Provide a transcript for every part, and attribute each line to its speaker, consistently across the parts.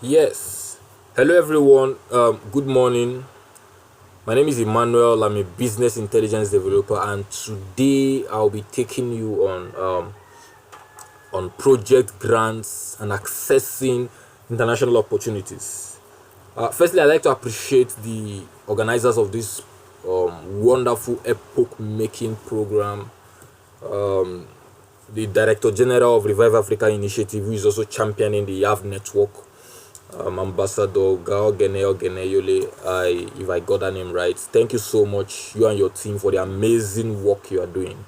Speaker 1: Yes. Hello, everyone. Good morning. My name is Emmanuel. I'm a business intelligence developer, and today I'll be taking you on project grants and accessing international opportunities. Firstly, I'd like to appreciate the organizers of this wonderful epoch-making program, the Director General of Revive Africa Initiative, who is also championing the YAV network, Ambassador Gao Geneo Geneyole, if I got that name right. Thank you so much, you and your team, for the amazing work you are doing.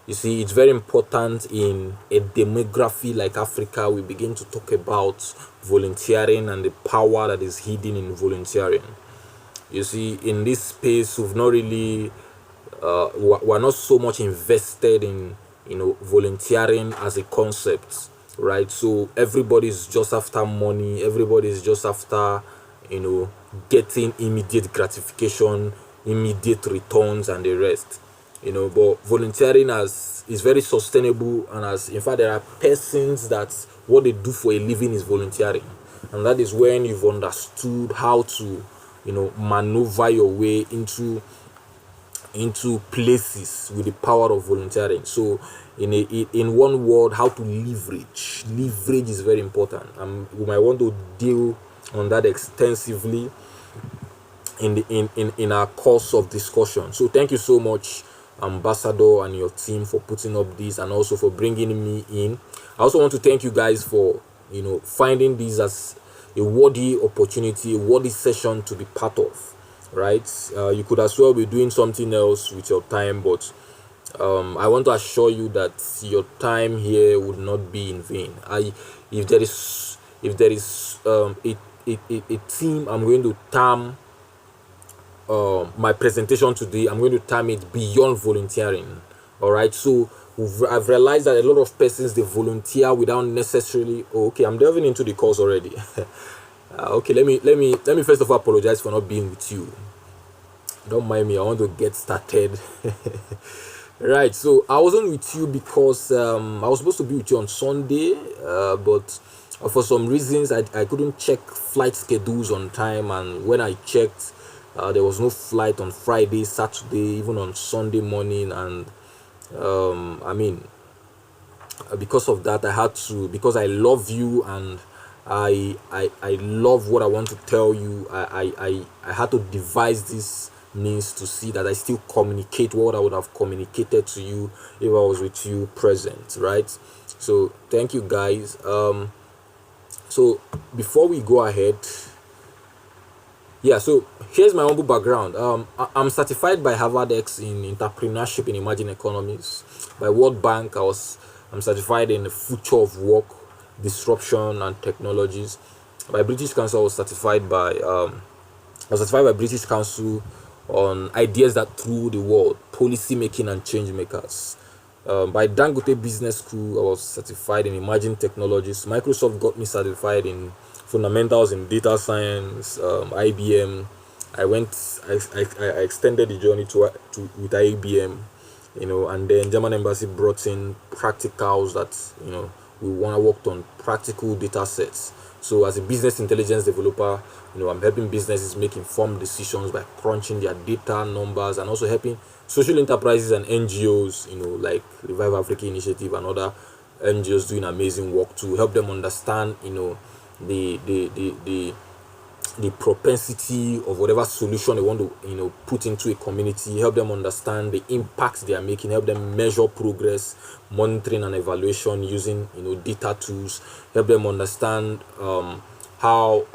Speaker 1: You see, it's very important in a demography like Africa. We begin to talk about volunteering and the power that is hidden in volunteering. You see, in this space, we've not really, we're not so much invested in, volunteering as a concept, right? So everybody's just after money. Everybody's just after, getting immediate gratification, immediate returns, and the rest. But volunteering is very sustainable, and as in fact, there are persons that what they do for a living is volunteering, and that is when you've understood how to, maneuver your way into places with the power of volunteering. So in one word, how to leverage is very important, and we might want to deal on that extensively in our course of discussion. So thank you so much, Ambassador, and your team, for putting up this and also for bringing me in. I also want to thank you guys for finding this as a worthy opportunity, a worthy session to be part of, right? You could as well be doing something else with your time, but I want to assure you that your time here would not be in vain. If there is a team I'm going to term my presentation today, I'm going to term it beyond volunteering. All right, so I've realized that a lot of persons, they volunteer without necessarily. Oh, okay, I'm delving into the course already. Okay, let me first of all apologize for not being with you. Don't mind me, I want to get started. Right, so I wasn't with you because I was supposed to be with you on Sunday, but for some reasons I couldn't check flight schedules on time, and when I checked, there was no flight on Friday, Saturday, even on Sunday morning. And because of that, I had to, because I love you and I love what I want to tell you. I had to devise this means to see that I still communicate what I would have communicated to you if I was with you present, right? So thank you guys. So before we go ahead, yeah, so here's my humble background. I'm certified by Harvard X in entrepreneurship in emerging economies. By World Bank, I'm certified in the future of work, disruption, and technologies. By British Council, I was certified by British Council on ideas that rule the world, policy making, and change makers. By Dangote Business School, I was certified in emerging technologies. Microsoft got me certified in fundamentals in data science. IBM, I extended the journey with IBM, and then German embassy brought in practicals that we want to work on practical data sets. So as a business intelligence developer, I'm helping businesses make informed decisions by crunching their data numbers, and also helping social enterprises and NGOs, like Revive Africa Initiative and other NGOs doing amazing work to help them understand, the propensity of whatever solution they want to put into a community, help them understand the impact they are making, help them measure progress, monitoring and evaluation using data tools, help them understand how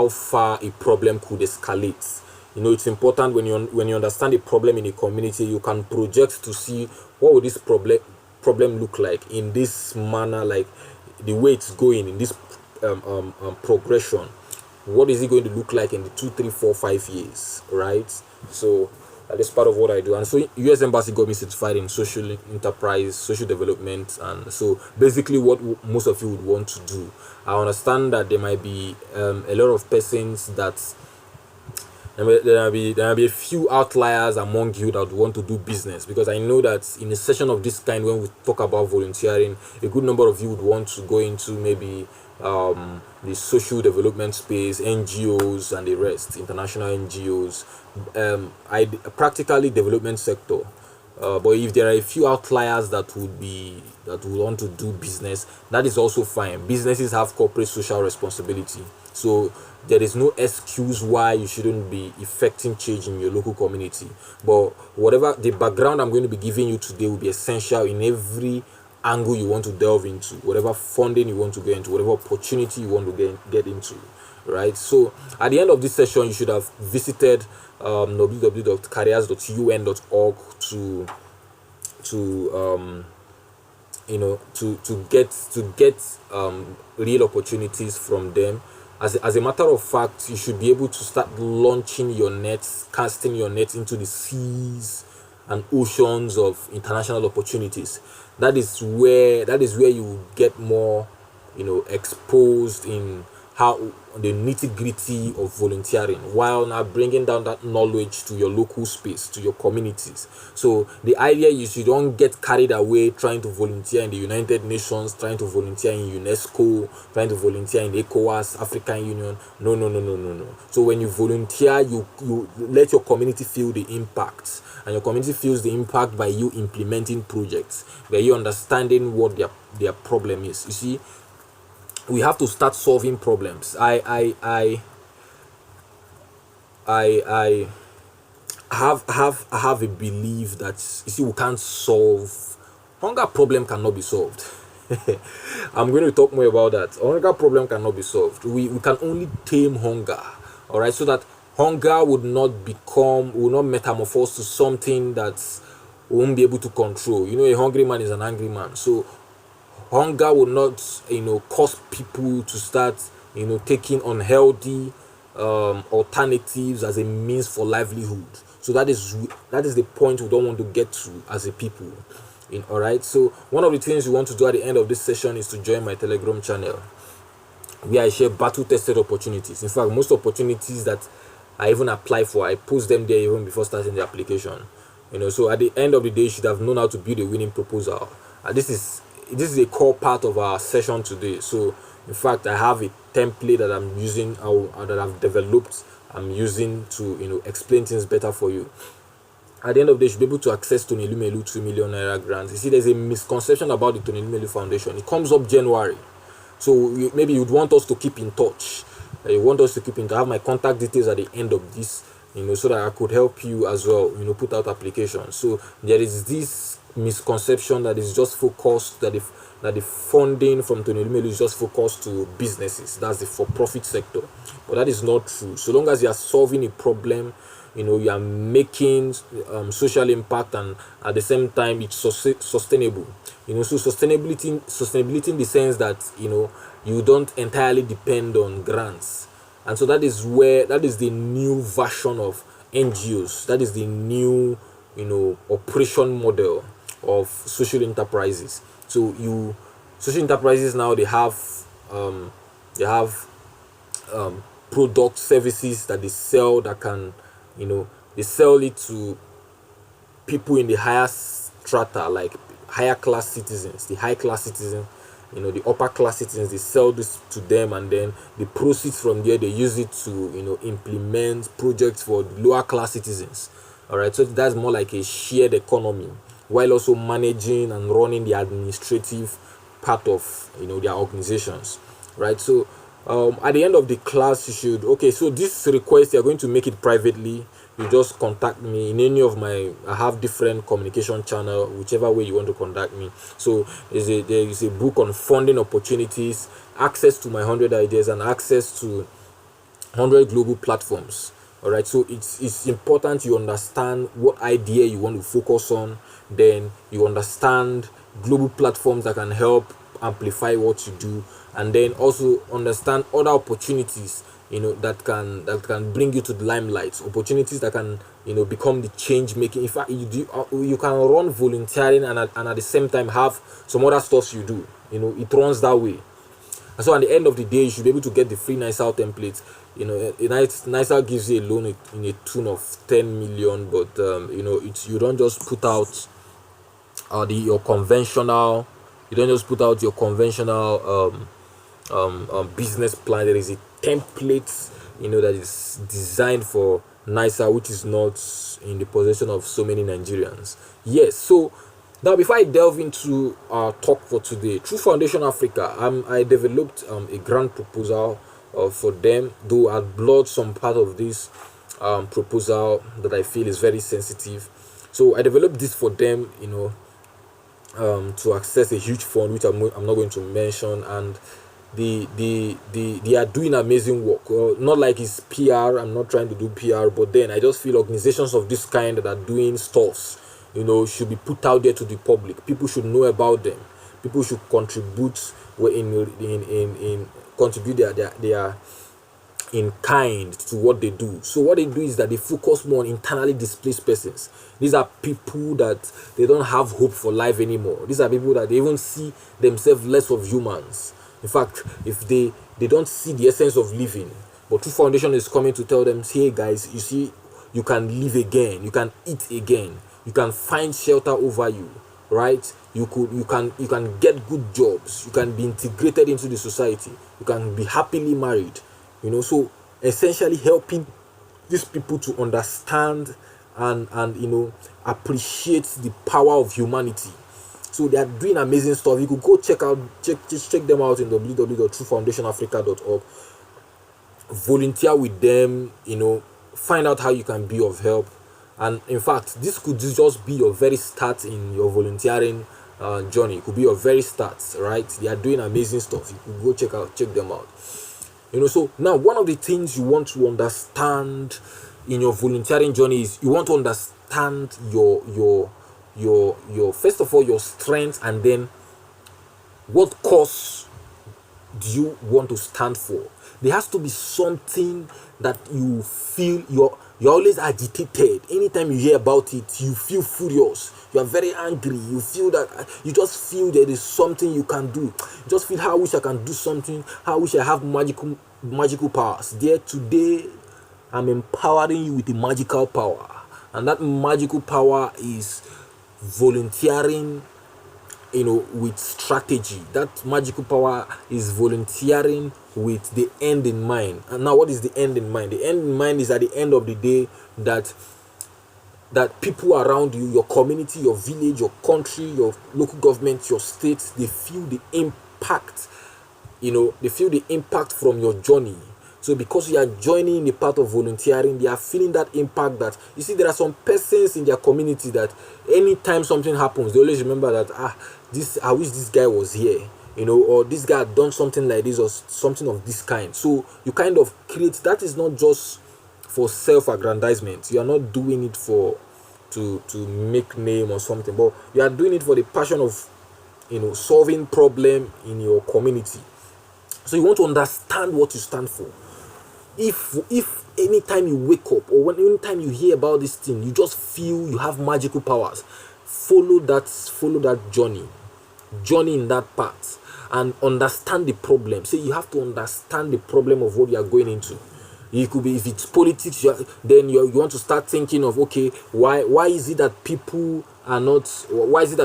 Speaker 1: far a problem could escalate. It's important when you understand a problem in a community, you can project to see what would this problem look like in this manner, like the way it's going in this progression. What is it going to look like in the 2, 3, 4, 5 years, right? So that is part of what I do. And so US Embassy got me certified in social enterprise, social development, and so basically what most of you would want to do. I understand that there might be a lot of persons that There will be a few outliers among you that would want to do business, because I know that in a session of this kind, when we talk about volunteering, a good number of you would want to go into maybe the social development space, NGOs and the rest, international NGOs, I practically development sector. But if there are a few outliers that would want to do business, that is also fine. Businesses have corporate social responsibility, so there is no excuse why you shouldn't be effecting change in your local community. But whatever the background I'm going to be giving you today will be essential in every angle you want to delve into, whatever funding you want to get into, whatever opportunity you want to get into, right? So at the end of this session, you should have visited www.careers.un.org to get real opportunities from them. As a matter of fact, you should be able to start launching your nets, casting your nets into the seas and oceans of international opportunities. That is where you get more, exposed in how the nitty gritty of volunteering, while now bringing down that knowledge to your local space, to your communities. So the idea is you don't get carried away trying to volunteer in the United Nations, trying to volunteer in UNESCO, trying to volunteer in ECOWAS, African Union. No, no, no, no, no, no. So when you volunteer, you let your community feel the impact, and your community feels the impact by you implementing projects, by you understanding what their problem is. You see, we have to start solving problems. I have a belief that, you see, we can't solve hunger. Problem cannot be solved. I'm going to talk more about that. Hunger problem cannot be solved. We can only tame hunger, all right, so that hunger will not metamorphose to something that we won't be able to control. A hungry man is an angry man. So hunger will not cause people to start taking unhealthy alternatives as a means for livelihood. So that is the point we don't want to get to as a people. All right, so one of the things we want to do at the end of this session is to join my Telegram channel, where I share battle tested opportunities. In fact, most opportunities that I even apply for, I post them there even before starting the application. So at the end of the day, you should have known how to build a winning proposal. This is a core part of our session today. So in fact, I have a template that I'm using, that I've developed, I'm using to explain things better for you. At the end of the day, you should be able to access Tony Lumelu 2 million naira grants. You see, there's a misconception about the Tony Lumelu Foundation. It comes up January, so maybe you'd want us to keep in touch. You want us to keep in touch. I have my contact details at the end of this, so that I could help you as well, put out applications. So there is this misconception that is just focused, that the funding from Tony Lumelu is just focused to businesses. That's the for-profit sector, but that is not true. So long as you are solving a problem, you are making social impact, and at the same time it's sustainable. So sustainability in the sense that you don't entirely depend on grants. And so that is the new version of NGOs. That is the new operation model of social enterprises. So social enterprises now, they have product services that they sell, that can they sell it to people in the higher strata, like higher class citizens, the high class citizens, the upper class citizens. They sell this to them, and then the proceeds from there, they use it to implement projects for lower class citizens. All right, so that's more like a shared economy, while also managing and running the administrative part of their organizations, right? So at the end of the class, you should, okay, so this request, you're going to make it privately. You just contact me in any of I have different communication channel, whichever way you want to contact me. So there is a book on funding opportunities, access to my 100 ideas, and access to 100 global platforms. All right, so it's important you understand what idea you want to focus on, then you understand global platforms that can help amplify what you do, and then also understand other opportunities that can bring you to the limelight, opportunities that can become the change making. In fact, you can run volunteering and at the same time have some other stuff you do. It runs that way. And so at the end of the day, you should be able to get the free nicer template. Nicer gives you a loan in a tune of 10 million, but it's, you don't just put out the your conventional you don't just put out your conventional business plan. There is a template, that is designed for nicer, which is not in the possession of so many Nigerians. Yes. So now, before I delve into our talk for today, through Foundation Africa, I developed a grant proposal for them, though I blurred some part of this proposal that I feel is very sensitive. So I developed this for them, to access a huge fund, which I'm not going to mention. And they are doing amazing work. Not like it's PR. I'm not trying to do PR, but then I just feel organizations of this kind that are doing stuffs, should be put out there to the public. People should know about them. People should contribute in contribute their in kind to what they do. So what they do is that they focus more on internally displaced persons. These are people that they don't have hope for life anymore. These are people that they even see themselves less of humans. In fact, if they don't see the essence of living, but True Foundation is coming to tell them, hey guys, you see, you can live again, you can eat again, you can find shelter over you, right? You can get good jobs, you can be integrated into the society, you can be happily married. So essentially helping these people to understand and appreciate the power of humanity. So they are doing amazing stuff. You could go check them out in www.truefoundationafrica.org. Volunteer with them, find out how you can be of help. And in fact, this could just be your very start in your volunteering journey. It could be your very start, right? They are doing amazing stuff. You could go check them out. So now one of the things you want to understand in your volunteering journey is you want to understand your first of all your strengths, and then what cause do you want to stand for. There has to be something that you feel you're always agitated. Anytime you hear about it, you feel furious, you are very angry, you feel that you just feel there is something you can do. You just feel, how I wish I can do something, how I wish I have magical powers. There today I'm empowering you with a magical power, and that magical power is volunteering with strategy. That magical power is volunteering with the end in mind. And now, what is the end in mind? The end in mind is, at the end of the day, that people around you, your community, your village, your country, your local government, your state, they feel the impact. They feel the impact from your journey. So because you are joining the part of volunteering, they are feeling that impact. That, you see, there are some persons in their community that anytime something happens, they always remember that, I wish this guy was here, or this guy had done something like this or something of this kind. So you kind of create, that is not just for self-aggrandizement. You are not doing it to make name or something, but you are doing it for the passion of solving problem in your community. So you want to understand what you stand for. If anytime you wake up, or anytime you hear about this thing, you just feel you have magical powers, follow that journey in that path, and understand the problem. So you have to understand the problem of what you are going into. It could be, if it's politics, then you want to start thinking of, okay, why is it that people are not why is it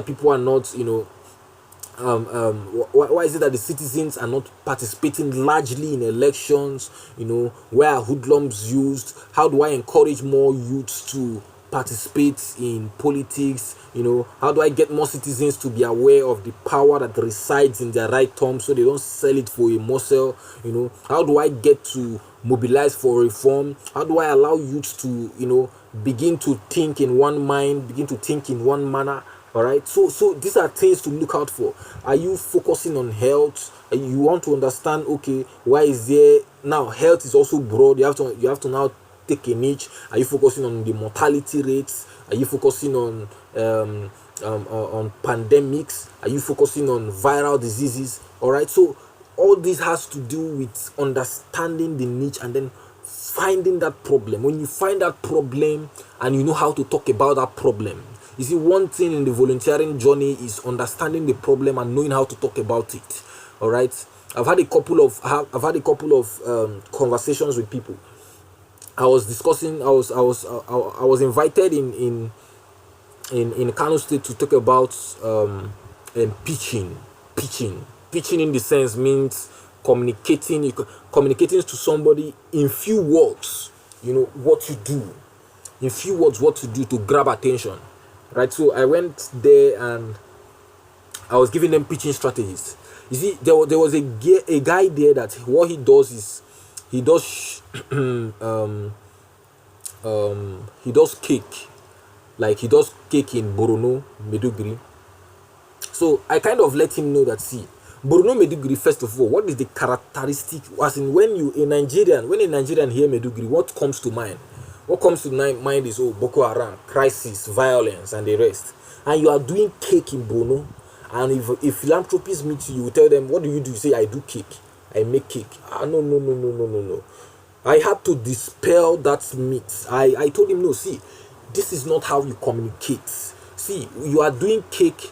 Speaker 1: that the citizens are not participating largely in elections? Where are hoodlums used? How do I encourage more youths to participate in politics? How do I get more citizens to be aware of the power that resides in their right thumb, so they don't sell it for a morsel? How do I get to mobilize for reform? How do I allow youths to begin to think in one mind, begin to think in one manner? All right, so these are things to look out for. Are you focusing on health? You want to understand, okay, why is there now? Health is also broad. You have to now take a niche. Are you focusing on the mortality rates? Are you focusing on pandemics? Are you focusing on viral diseases? All right, so all this has to do with understanding the niche and then finding that problem. When you find that problem and you know how to talk about that problem. You see, one thing in the volunteering journey is understanding the problem and knowing how to talk about it. All right. I've had a couple of conversations with people. I was discussing. I was invited in Kano State to talk about pitching. Pitching in the sense means communicating to somebody in few words. You know what you do, in few words what to do to grab attention, right? So I went there and I was giving them pitching strategies. You see, there was a guy there that what he does is he does he does cake, like he does cake in Borono, Meduguri. So I kind of let him know that, see, Borno Meduguri, first of all, what is the characteristic, as in when a Nigerian hear Meduguri, what comes to mind? What comes to mind is, oh, Boko Haram, crisis, violence, and the rest. And you are doing cake in Borno, and if philanthropists meet you, you will tell them, what do? You say, I do cake, I make cake. Ah, no, no, no, no, no, no, no. I had to dispel that myth. I told him, no, see, this is not how you communicate. See, you are doing cake.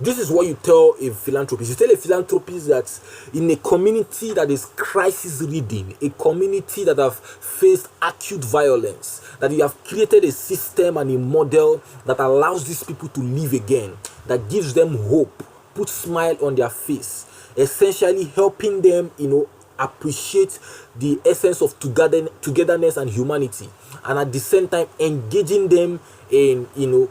Speaker 1: This is what you tell a philanthropist. You tell a philanthropist that in a community that is crisis ridden, a community that have faced acute violence, that you have created a system and a model that allows these people to live again, that gives them hope, puts smile on their face, essentially helping them, appreciate the essence of togetherness and humanity, and at the same time engaging them in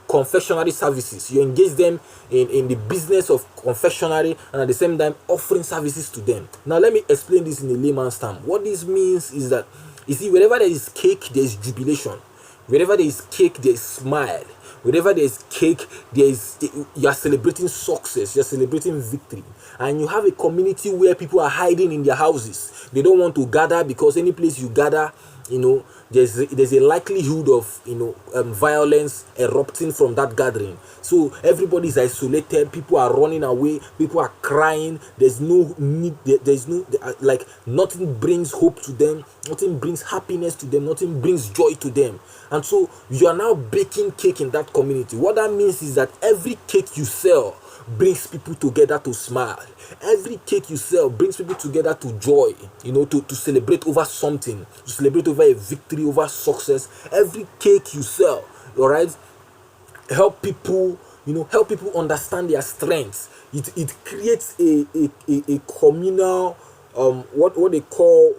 Speaker 1: confectionery services. You engage them in the business of confectionery, and at the same time offering services to them. Now let me explain this in a layman's term. What this means is that, you see, wherever there is cake, there is jubilation. Wherever there is cake, there is smile. Wherever there is cake, you are celebrating success, you are celebrating victory. And you have a community where people are hiding in their houses. They don't want to gather, because any place you gather, there's a likelihood of violence erupting from that gathering. So everybody is isolated, people are running away, people are crying. There's no need, there's no, like, nothing brings hope to them, nothing brings happiness to them, nothing brings joy to them. And so you are now baking cake in that community. What that means is that every cake you sell brings people together to smile. Every cake you sell brings people together to joy, to celebrate over something, to celebrate over a victory, over success. Every cake you sell, all right, help people understand their strengths. It creates a communal what they call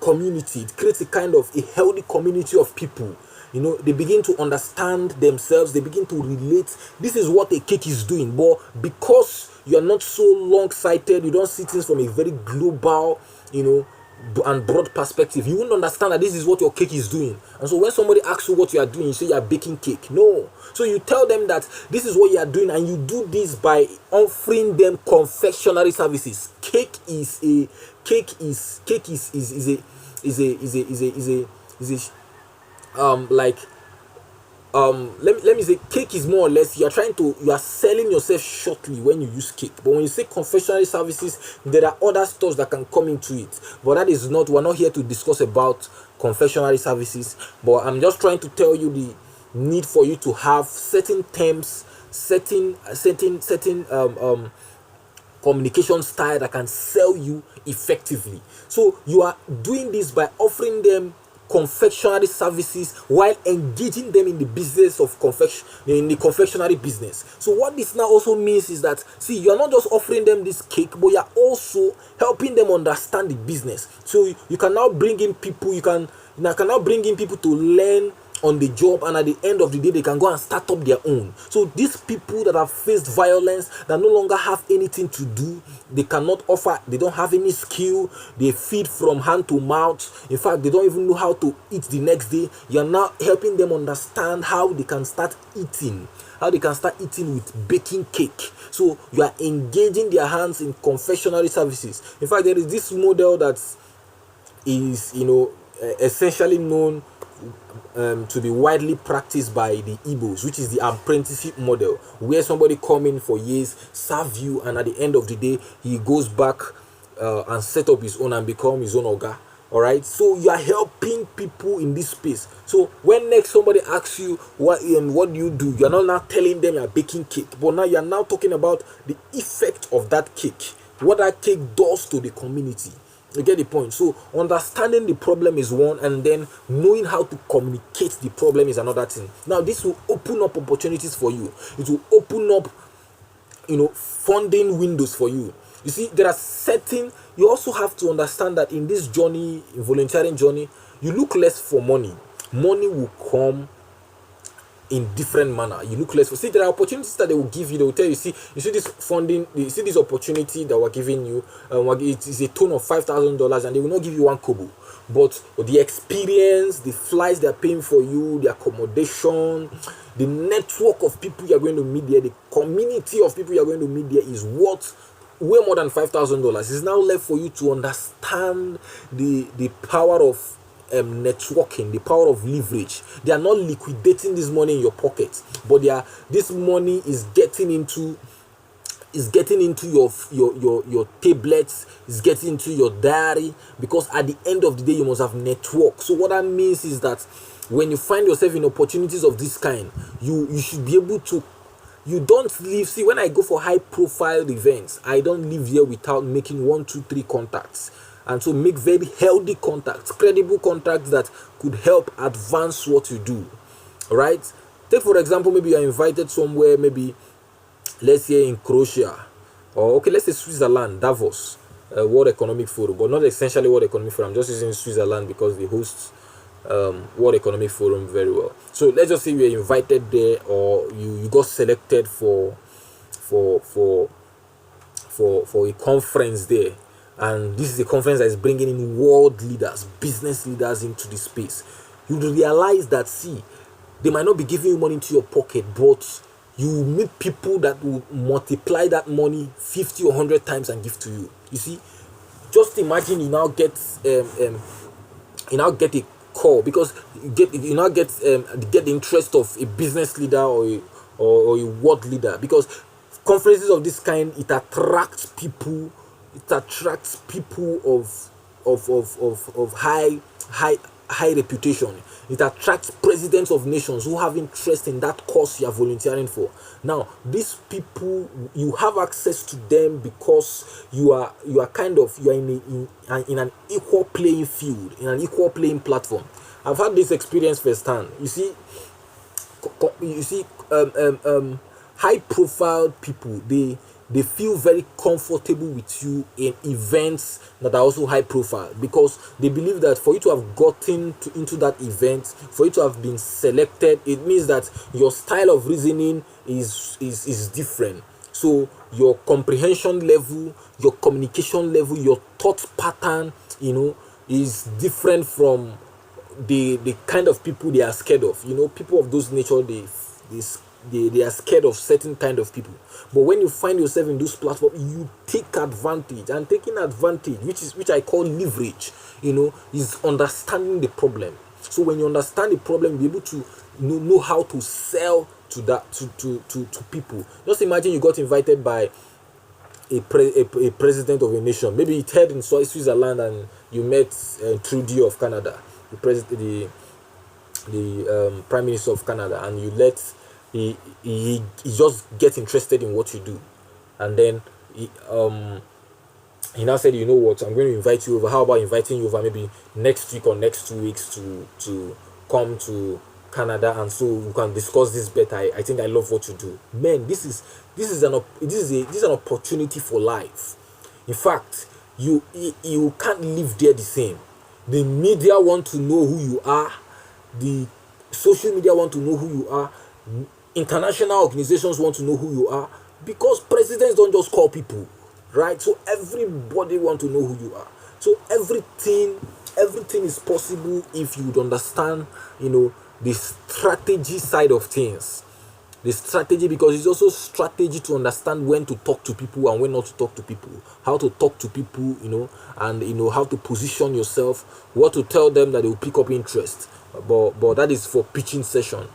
Speaker 1: community. It creates a kind of a healthy community of people. They begin to understand themselves, they begin to relate. This is what a cake is doing. But because you are not so long-sighted, you don't see things from a very global, and broad perspective, you won't understand that this is what your cake is doing. And so when somebody asks you what you are doing, you say you are baking cake. No. So you tell them that this is what you are doing, and you do this by offering them confectionery services. Cake is a let me say, cake is more or less, you are selling yourself shortly when you use cake. But when you say confectionery services, there are other stores that can come into it. But that is not, we're not here to discuss about confectionery services. But I'm just trying to tell you the need for you to have certain terms, certain communication style that can sell you effectively. So you are doing this by offering them confectionery services while engaging them in the business of in the confectionery business. So what this now also means is that, see, you are not just offering them this cake, but you are also helping them understand the business. So you can now bring in people, to learn on the job, and at the end of the day they can go and start up their own. So these people that have faced violence, that no longer have anything to do, they cannot offer, they don't have any skill, they feed from hand to mouth. In fact, they don't even know how to eat the next day. You are now helping them understand how they can start eating, with baking cake. So you are engaging their hands in confectionery services. In fact, there is this model that is essentially known to be widely practiced by the Igbos, which is the apprenticeship model, where somebody come in for years, serve you, and at the end of the day he goes back and set up his own and become his own oga. All right, so you are helping people in this space. So when next somebody asks you what do you do, you are not now telling them you are baking cake, but now you are now talking about the effect of that cake. what that cake does to the community. You get the point? So understanding the problem is one, and then knowing how to communicate the problem is another thing. Now this will open up opportunities for you. It will open up, funding windows for you. You see, there are certain, you also have to understand that in this journey, in volunteering journey, you look less for money. Money will come in different manner. You look less for, see, there are opportunities that they will give you. They will tell you, you see this funding, you see this opportunity that we're giving you, it is a tone of $5,000, and they will not give you one kobo, but the experience, the flights they're paying for you, the accommodation, the network of people you're going to meet there, the community of people you're going to meet there is worth way more than $5,000. It's now left for you to understand the power of networking, the power of leverage. They are not liquidating this money in your pocket, but this money is getting into your tablets, is getting into your diary, because at the end of the day you must have network. So what that means is that when you find yourself in opportunities of this kind, you should be able to, you don't leave. See, when I go for high profile events, I don't leave here without making 1, 2, 3 contacts. And so make very healthy contacts, credible contacts that could help advance what you do. All right? Take for example, maybe you are invited somewhere, maybe let's say in Croatia, or okay, let's say Switzerland, Davos, World Economic Forum, but not essentially World Economic Forum. I'm just using Switzerland because they host World Economic Forum very well. So let's just say you are invited there, or you got selected for a conference there. And this is a conference that is bringing in world leaders, business leaders into the space. You realize that, see, they might not be giving you money into your pocket, but you meet people that will multiply that money 50 or 100 times and give to you. You see, just imagine you now get a call, because you now get the interest of a business leader or a world leader, because conferences of this kind, it attracts people. It attracts people of high reputation. It attracts presidents of nations who have interest in that cause you are volunteering for. Now, these people, you have access to them because you are in an equal playing field, in an equal playing platform. I've had this experience firsthand. You see, high profile people, they feel very comfortable with you in events that are also high profile, because they believe that for you to have gotten into that event, for you to have been selected, it means that your style of reasoning is different. So your comprehension level, your communication level, your thought pattern, is different from the kind of people they are scared of. People of those nature, they are scared of certain kind of people. But when you find yourself in those platforms, you take advantage. And taking advantage, which I call leverage, is understanding the problem. So when you understand the problem, you'll be able to know how to sell to that to people. Just imagine you got invited by a president of a nation. Maybe it held in Switzerland, and you met Trudeau of Canada, the prime minister of Canada, and you let he just gets interested in what you do, and then he now said, you know what, I'm going to invite you over. How about inviting you over maybe next week or next 2 weeks to come to Canada, and so we can discuss this better. I think I love what you do. Man, this is an opportunity for life. In fact, you can't live there the same. The media want to know who you are. The social media want to know who you are. International organizations want to know who you are, because presidents don't just call people, right? So everybody want to know who you are. So everything is possible if you would understand, the strategy side of things. The strategy, because it's also strategy to understand when to talk to people and when not to talk to people, how to talk to people, and how to position yourself, what to tell them that they will pick up interest. But that is for pitching session.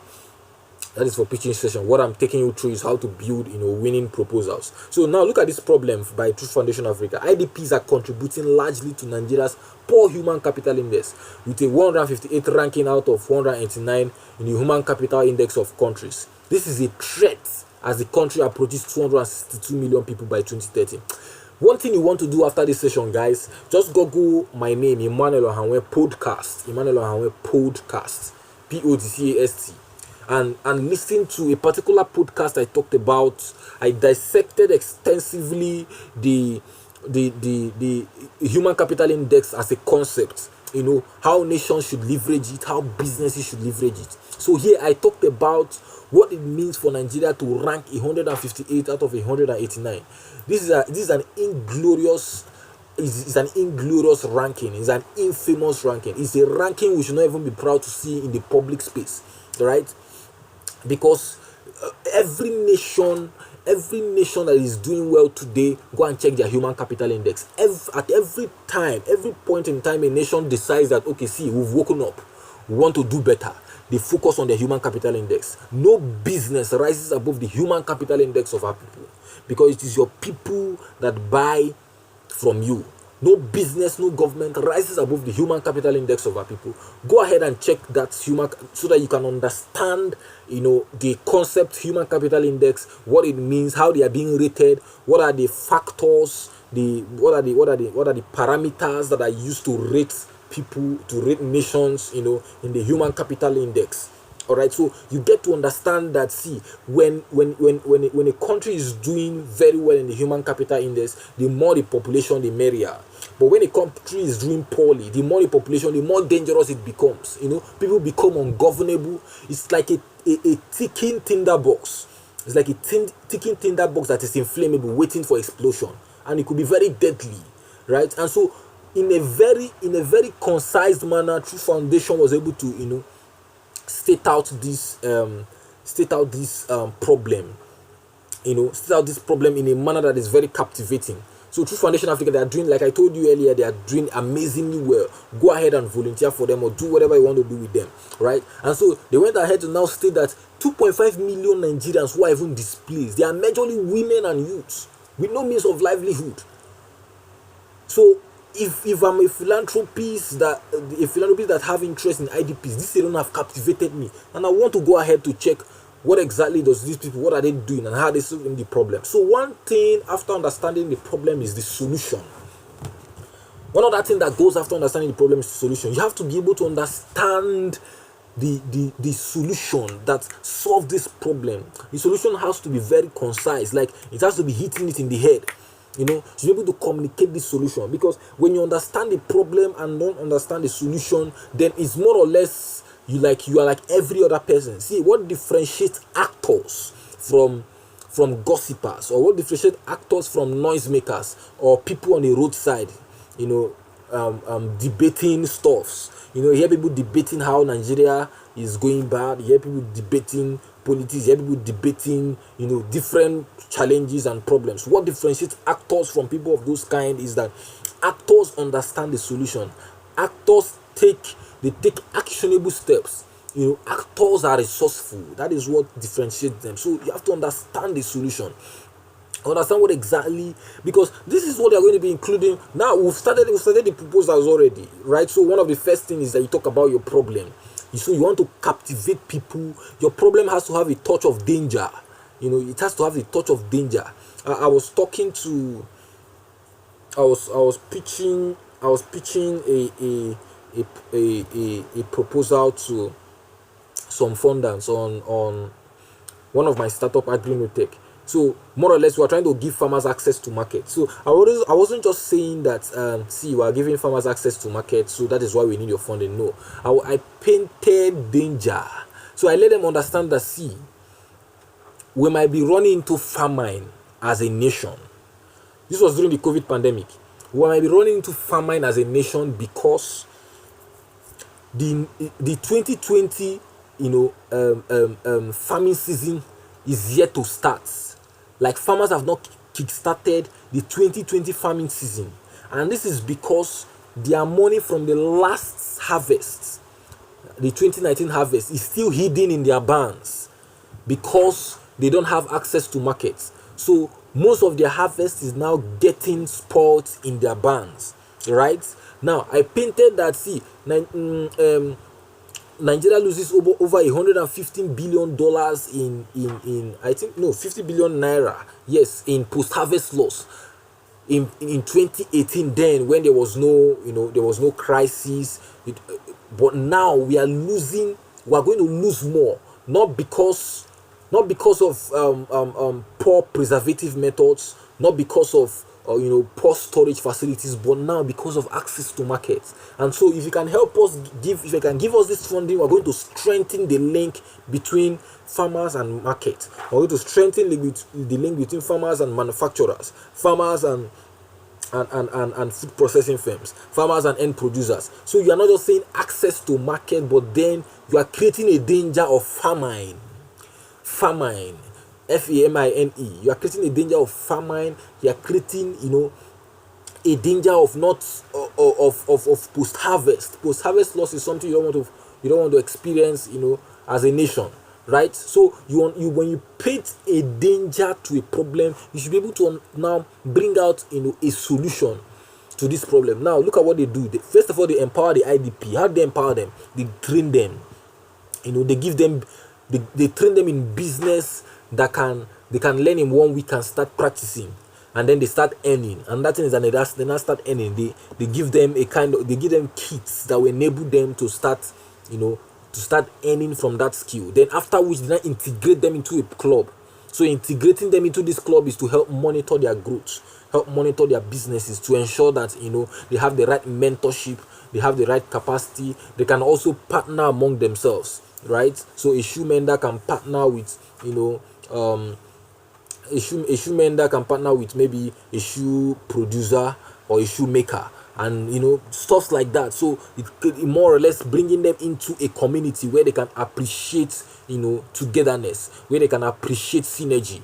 Speaker 1: What I'm taking you through is how to build, winning proposals. So now look at this problem by Truth Foundation Africa. IDPs are contributing largely to Nigeria's poor human capital index, with a 158 ranking out of 189 in the human capital index of countries. This is a threat as the country approaches 262 million people by 2030. One thing you want to do after this session, guys, just Google my name, Emmanuel Ohanwe Podcast. Emmanuel Ohanwe Podcast. Podcast. And listen to a particular podcast I talked about. I dissected extensively the human capital index as a concept. How nations should leverage it, how businesses should leverage it. So here I talked about what it means for Nigeria to rank 158 out of 189. This is an inglorious ranking. It's an infamous ranking. It's a ranking we should not even be proud to see in the public space, right? Because every nation that is doing well today, go and check their human capital index. At every point in time, a nation decides that, okay, see, we've woken up, we want to do better. They focus on the human capital index. No business rises above the human capital index of our people, because it is your people that buy from you. No business, no government rises above the human capital index of our people. Go ahead and check that so that you can understand, the concept human capital index, what it means, how they are being rated, what are the factors, what are the parameters that are used to rate people, to rate nations, in the human capital index. All right, so you get to understand that, see, when a country is doing very well in the human capital index, the more the population, the merrier. But when a country is doing poorly, the more the population, the more dangerous it becomes. People become ungovernable. It's like a ticking tinder box. It's like a ticking tinder box that is inflammable, waiting for explosion, and it could be very deadly, right? And so, in a very concise manner, True Foundation was able to, state out this problem, state out this problem in a manner that is very captivating. So True Foundation Africa, they are doing, like I told you earlier, they are doing amazingly well. Go ahead and volunteer for them, or do whatever you want to do with them, right? And so they went ahead to now state that 2.5 million Nigerians who are even displaced, they are majorly women and youths with no means of livelihood. So if I'm a philanthropist that have interest in IDPs, this don't have captivated me, and I want to go ahead to check what exactly does these people, what are they doing, and how they solving the problem. So one thing after understanding the problem is the solution. One other thing that goes after understanding the problem is the solution. You have to be able to understand the solution that solves this problem. The solution has to be very concise, like it has to be hitting it in the head. To be able to communicate this solution, because when you understand the problem and don't understand the solution, then it's more or less you are like every other person. See, what differentiates actors from gossipers, or what differentiates actors from noisemakers, or people on the roadside, debating stuffs. You hear people debating how Nigeria is going bad. You hear people debating politics. You hear people debating, different challenges and problems. What differentiates actors from people of those kind is that actors understand the solution. Actors take actionable steps. Actors are resourceful. That is what differentiates them. So you have to understand the solution. Understand what exactly, because this is what they are going to be including. Now we've started the proposals already, right? So one of the first things is that you talk about your problem. So you want to captivate people. Your problem has to have a touch of danger. It has to have a touch of danger. I was pitching a proposal to some funders on one of my startup, AgriNotech. So more or less, we are trying to give farmers access to market. So I wasn't just saying that see, we are giving farmers access to market, so that is why we need your funding. No, I painted danger. So I let them understand that, see, we might be running into famine as a nation. This was during the COVID pandemic. We might be running into famine as a nation because the 2020 farming season is yet to start. Like, farmers have not kick-started the 2020 farming season, and this is because their money from the last harvest, the 2019 harvest, is still hidden in their barns because they don't have access to markets. So most of their harvest is now getting spoiled in their barns, right? Now I painted that, see, Nigeria loses over $115 billion in I think, no, 50 billion naira, yes, in post-harvest loss. in 2018, then when there was no, there was no crisis. But now we are losing. We are going to lose more, not because of poor preservative methods, not because of poor storage facilities, but now because of access to markets. And so if you can help us if you can give us this funding, we're going to strengthen the link between farmers and market. We're going to strengthen the link between farmers and manufacturers, farmers and food processing firms, farmers and end producers. So you are not just saying access to market, but then you are creating a danger of famine. Famine. You are creating a danger of famine. You are creating, a danger of not of post-harvest loss. Is something you don't want to experience, as a nation, right? So when you paint a danger to a problem, you should be able to now bring out, a solution to this problem. Now look at what they do. First of all, they empower the IDP. How do they empower them? They train them. They give them, they train them in business that they can learn in 1 week and start practicing, and then they start earning. And that thing is, and they now start earning. They give them they give them kits that will enable them to start, to start earning from that skill. Then after which they now integrate them into a club. So integrating them into this club is to help monitor their growth, help monitor their businesses, to ensure that they have the right mentorship, they have the right capacity. They can also partner among themselves, right? So a shoe mender can partner with a shoe mender can partner with maybe a shoe producer or a shoemaker, and stuff like that. So it more or less bringing them into a community where they can appreciate togetherness, where they can appreciate synergy.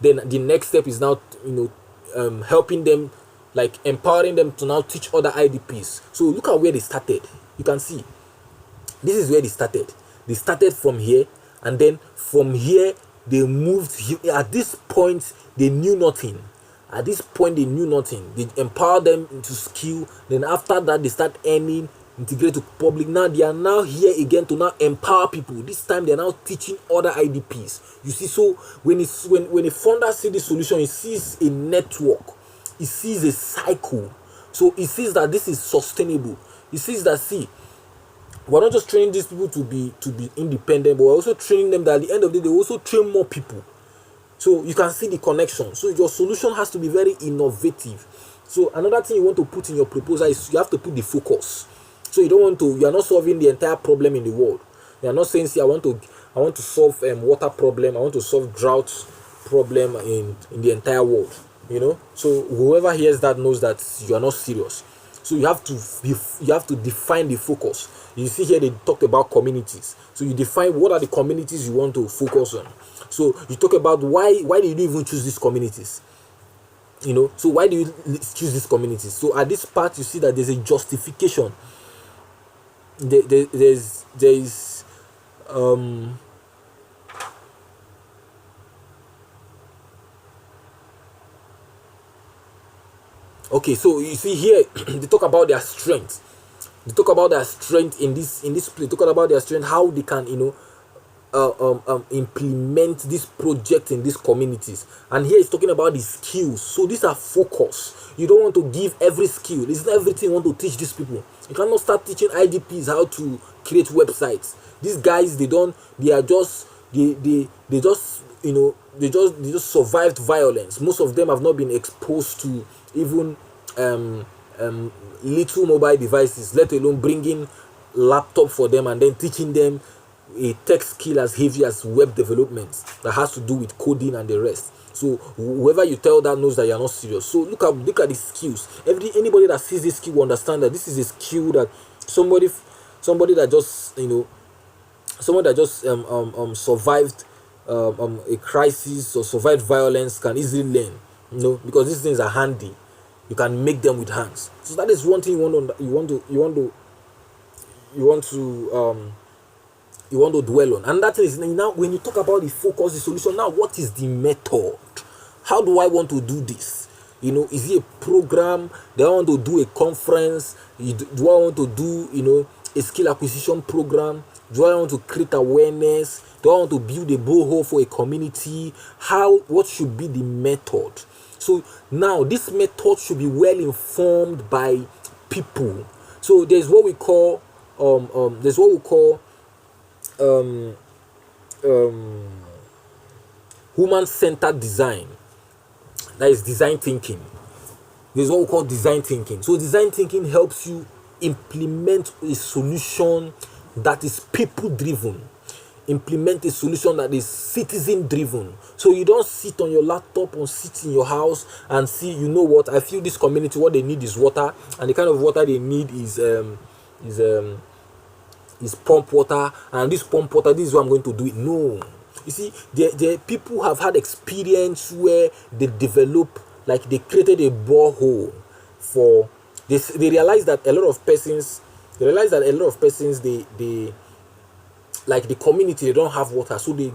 Speaker 1: Then the next step is now helping them, like empowering them to now teach other IDPs. So look at where they started. You can see this is where they started. They started from here, and then from here they moved here. At this point they knew nothing. They empower them into skill. Then after that they start earning, integrate to public. Now they are now here again to now empower people. This time they are now teaching other IDPs. You see, so when a funder sees the solution, he sees a network, he sees a cycle. So he sees that this is sustainable. He sees that, see, we're not just training these people to be independent, but we're also training them that at the end of the day they also train more people. So you can see the connection. So your solution has to be very innovative. So another thing you want to put in your proposal is you have to put the focus. So you are not solving the entire problem in the world. You are not saying, see, I want to solve water problem, I want to solve drought problem in the entire world. So whoever hears that knows that you are not serious. So you have to define the focus. You see here they talked about communities. So you define what are the communities you want to focus on. So you talk about why did you even choose these communities? So why do you choose these communities? So at this part you see that there's a justification. There's okay, so you see here they talk about their strength. They talk about their strength in this place. They talk about their strength, how they can implement this project in these communities. And here it's talking about the skills. So these are focus. You don't want to give every skill. This is not everything you want to teach these people. You cannot start teaching IDPs how to create websites. These guys, they just survived violence. Most of them have not been exposed to even little mobile devices, let alone bringing laptop for them and then teaching them a tech skill as heavy as web development that has to do with coding and the rest. So whoever you tell that knows that you're not serious. So look at the skills. Anybody that sees this skill will understand that this is a skill that somebody that just someone that just survived a crisis or survived violence can easily learn, because these things are handy. You can make them with hands. So that is one thing you want to dwell on. And that is, now when you talk about the focus, the solution, now what is the method? How do I want to do this? Is it a program? Do I want to do a conference? Do I want to do a skill acquisition program? Do I want to create awareness? Do I want to build a borehole for a community? What should be the method? So now this method should be well informed by people. So there's what we call there's what we call um, um, human-centered design. That is design thinking. There's what we call design thinking. So design thinking helps you implement a solution that is people driven, implement a solution that is citizen driven. So you don't sit on your laptop or sit in your house and see, you know what, I feel this community, what they need is water, and the kind of water they need is um is pump water, and this pump water, this is what I'm going to do it. No, you see, the people have had experience where they develop, like they created a borehole for this. They realize that a lot of persons, they like the community, they don't have water, so they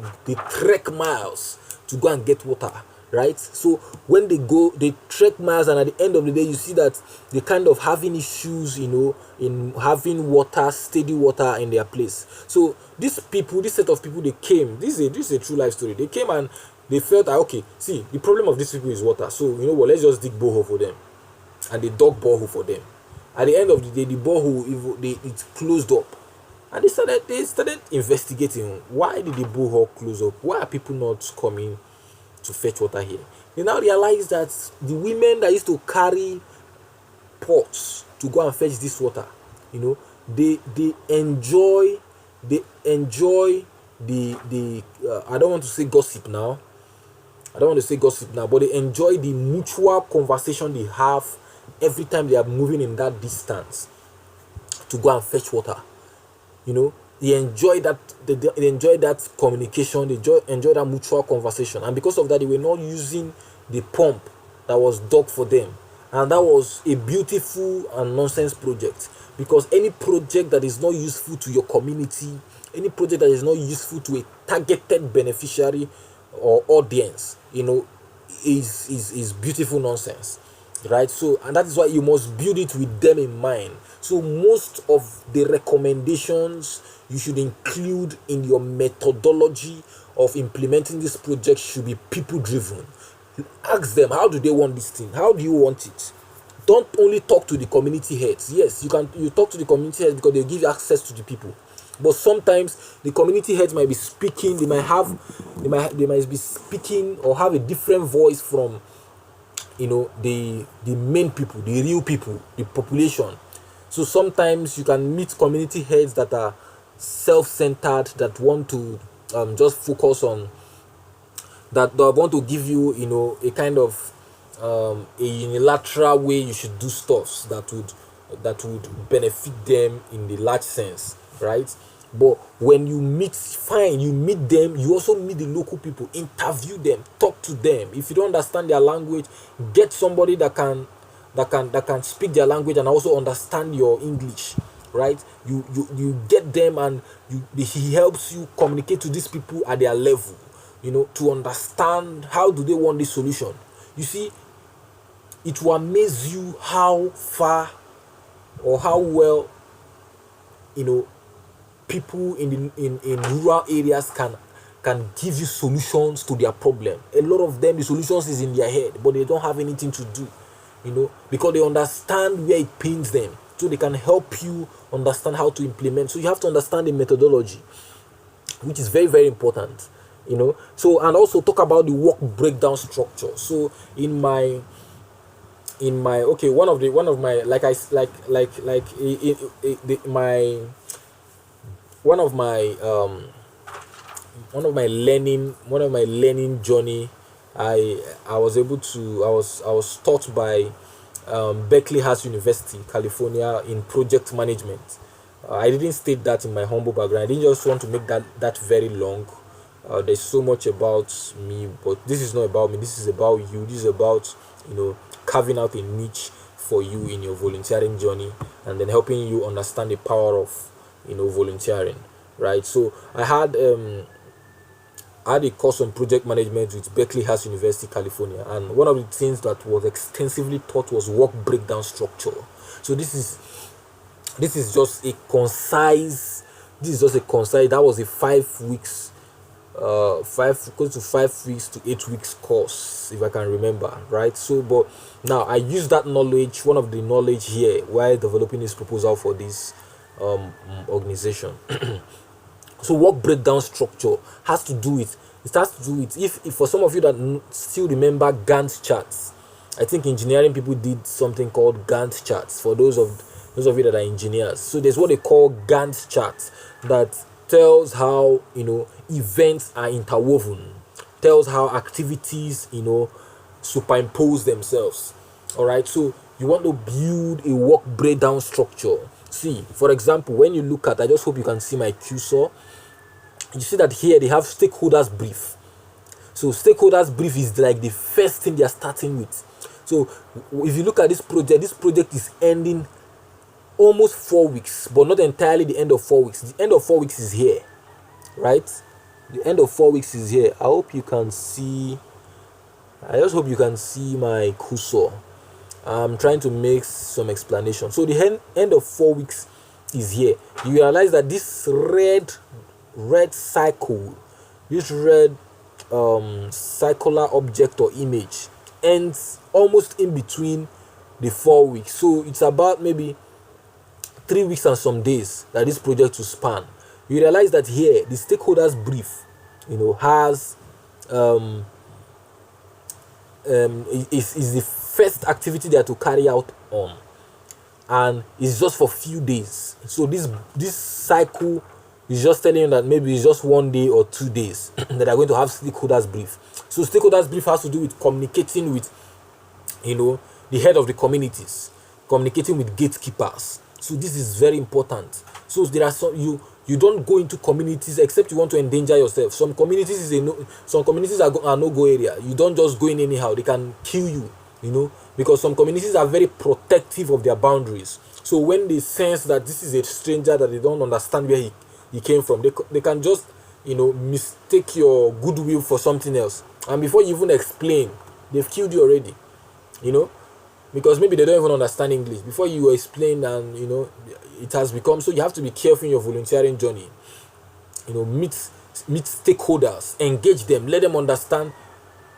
Speaker 1: trek miles to go and get water, right? So when they go, they trek miles, and at the end of the day, you see that they kind of having issues, in having water, steady water in their place. So these people, this set of people, they came, this is a true life story. They came and they felt that, okay, see, the problem of these people is water, so you know what, let's just dig borehole for them. And they dug borehole for them. At the end of the day, the borehole, it closed up. And they started investigating, why did the borehole close up? Why are people not coming to fetch water here? They now realize that the women that used to carry pots to go and fetch this water, they enjoy the I don't want to say gossip now. But they enjoy the mutual conversation they have every time they are moving in that distance to go and fetch water. They enjoy that. They enjoy that communication. They enjoy that mutual conversation, and because of that, they were not using the pump that was dug for them, and that was a beautiful and nonsense project. Because any project that is not useful to your community, any project that is not useful to a targeted beneficiary or audience, is beautiful nonsense, right? So, and that is why you must build it with them in mind. So most of the recommendations you should include in your methodology of implementing this project should be people driven. Ask them, how do they want this thing? How do you want it? Don't only talk to the community heads. Yes, you talk to the community heads because they give you access to the people. But sometimes the community heads might be speaking, they might be speaking or have a different voice from the main people, the real people, the population. So sometimes you can meet community heads that are self-centered, that want to just focus on that want to give you a kind of a unilateral way you should do stuff that would benefit them in the large sense, right? But when you meet them, you also meet the local people, interview them, talk to them. If you don't understand their language, get somebody that can speak their language and also understand your English, right? You get them, and he helps you communicate to these people at their level, to understand how do they want this solution. You see, it will amaze you how far or how well people in rural areas can give you solutions to their problem. A lot of them, the solutions is in their head, but they don't have anything to do, because they understand where it pains them, so they can help you understand how to implement. So you have to understand the methodology, which is very, very important. So, and also talk about the work breakdown structure. So in my okay, one of my like I like my one of my learning journey, I was taught by Berkeley House University, California, in project management. I didn't state that in my humble background. I didn't just want to make that very long. There's so much about me, but this is not about me. This is about you. This is about carving out a niche for you in your volunteering journey, and then helping you understand the power of volunteering, right? So I had a course on project management with Berkeley House University, California, and one of the things that was extensively taught was work breakdown structure. So this is just a concise. That was a 5 weeks five close to 5 weeks to 8 weeks course, if I can remember, right? So but now I use that knowledge, one of the knowledge here, while developing this proposal for this organization. So work breakdown structure has to do with, it has to do with, if for some of you that still remember Gantt charts, I think engineering people did something called Gantt charts. For those of you that are engineers, so there's what they call Gantt charts that tells how, events are interwoven, tells how activities, superimpose themselves. All right, so you want to build a work breakdown structure. See, for example, when you look at, I just hope you can see my cursor. You see that here they have stakeholders brief. So stakeholders brief is like the first thing they are starting with. So if you look at this project is ending almost 4 weeks, but not entirely the end of 4 weeks. The end of 4 weeks is here, right? The end of 4 weeks is here. I just hope you can see my cursor. I'm trying to make some explanation. So the end of 4 weeks is here. You realize that this red cycle, this red circular object or image ends almost in between the 4 weeks. So it's about maybe 3 weeks and some days that this project will span. You realize that here the stakeholders brief, has is the first activity they are to carry out on, and it's just for few days. So this cycle is just telling you that maybe it's just 1 day or 2 days that are going to have stakeholders brief. So stakeholders brief has to do with communicating with, the head of the communities, communicating with gatekeepers. So this is very important. So there are some, you don't go into communities except you want to endanger yourself. Some communities are no go area. You don't just go in anyhow. They can kill you, because some communities are very protective of their boundaries. So when they sense that this is a stranger that they don't understand where he came from, they can just, mistake your goodwill for something else. And before you even explain, they've killed you already, because maybe they don't even understand English. Before you explain, and it has become so. You have to be careful in your volunteering journey. Meet stakeholders, engage them, let them understand,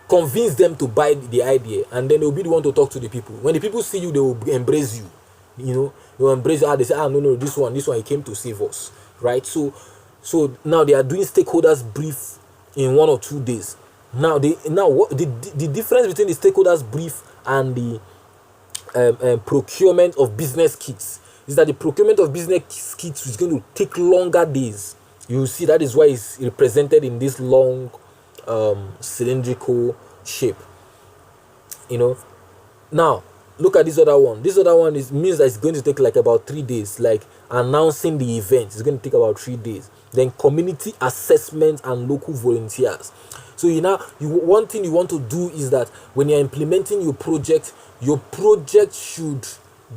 Speaker 1: convince them to buy the idea, and then they'll be the one to talk to the people. When the people see you, they will embrace you. They will embrace you. They say, no, this one he came to save us, right? So now they are doing stakeholders brief in 1 or 2 days. Now what the difference between the stakeholders brief and the procurement of business kits is that the procurement of business kits is going to take longer days. You see, that is why it's represented in this long cylindrical shape. Now look at this other one. This other one means that it's going to take like about 3 days. Like announcing the event is going to take about 3 days. Then community assessment and local volunteers. So one thing you want to do is that when you're implementing your project should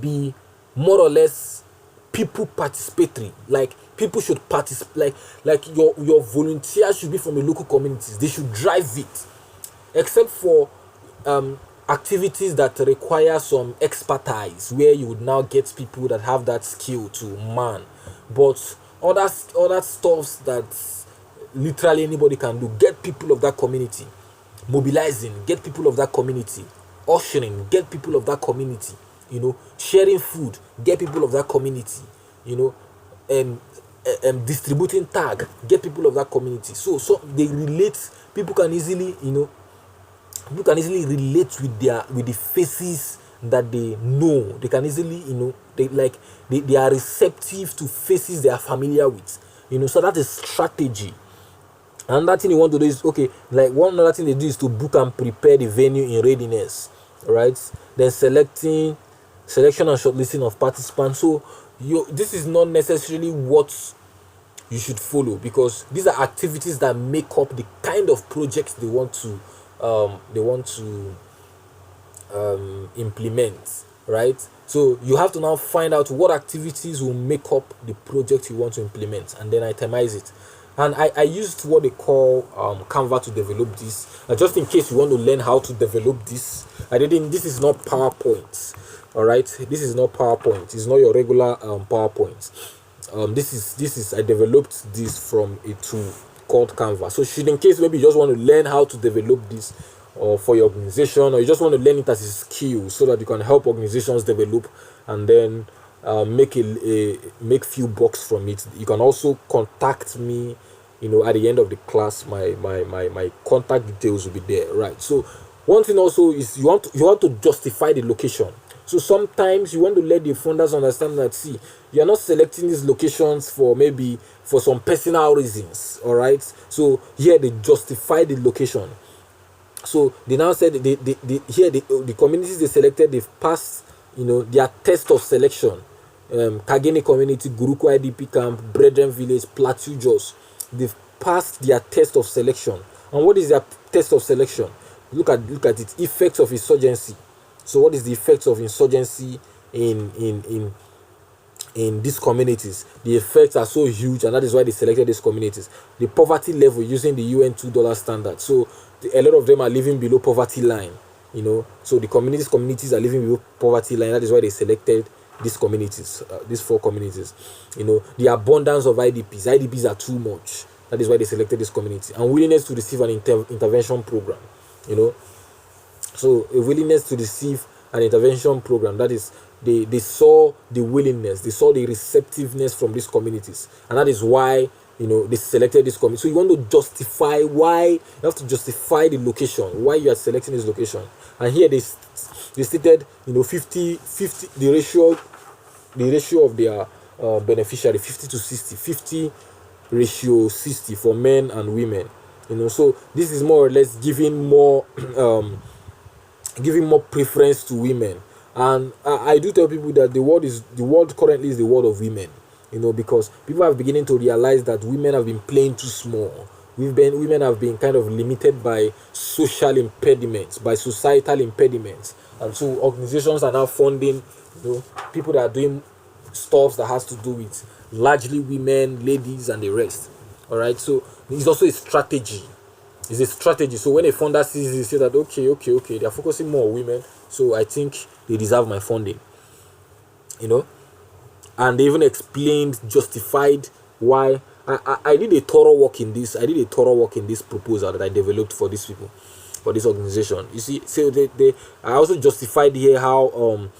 Speaker 1: be more or less people participatory. Like people should participate. Like your volunteers should be from the local communities. They should drive it, except for activities that require some expertise, where you would now get people that have that skill to man. But other stuffs that literally anybody can do, get people of that community. Mobilizing, get people of that community. Ushering, get people of that community. Sharing food, get people of that community. Distributing tag, get people of that community. So they relate. People can easily relate with the faces that they know. They can easily, they are receptive to faces they are familiar with. So that is strategy. Another thing you want to do is, okay, like one other thing they do is to book and prepare the venue in readiness, right? Then selection and shortlisting of participants. So this is not necessarily what you should follow, because these are activities that make up the kind of projects they want to implement, right? So you have to now find out what activities will make up the project you want to implement, and then itemize it. And I used what they call Canva to develop this. Just in case you want to learn how to develop this, this is not PowerPoint. All right, this is not PowerPoint. It's not your regular PowerPoint. This is I developed this from a tool called Canva. So should in case maybe you just want to learn how to develop this or for your organization, or you just want to learn it as a skill so that you can help organizations develop and then make few bucks from it, you can also contact me. At the end of the class, my contact details will be there, right? So one thing also is you want to justify the location. So sometimes you want to let the funders understand that, see, you're not selecting these locations for maybe for some personal reasons, all right? So here they justify the location. So they now said the communities they selected, they've passed their test of selection. Kagene community, Guruku IDP camp, Brethren village, Plateau Jos, they've passed their test of selection. And what is their test of selection? Look at it. Effects of insurgency. So what is the effects of insurgency in these communities? The effects are so huge, and that is why they selected these communities. The poverty level using the UN $2 standard. So a lot of them are living below poverty line. So the communities are living below poverty line. That is why they selected these communities, these 4 communities. The abundance of IDPs are too much. That is why they selected this community. And willingness to receive an intervention program. So a willingness to receive an intervention program, that is, they saw the willingness, they saw the receptiveness from these communities, and that is why they selected this community. So you want to justify why, you have to justify the location, why you are selecting this location. And here they stated 50 the ratio of their beneficiary, 50 to 60, 50 ratio 60 for men and women. So this is more or less giving more preference to women. And I do tell people that the world currently is the world of women, because people are beginning to realize that women have been playing too small. Women have been kind of limited by social impediments, by societal impediments, and so organizations are now funding people that are doing stuff that has to do with largely women, ladies, and the rest. All right, so it's also a strategy. It's a strategy. So when a funder sees it, say that okay, they are focusing more on women, so I think they deserve my funding. And they even explained, justified why. I did a thorough work in this. I did a thorough work in this proposal that I developed for these people, for this organization. You see, so I also justified here how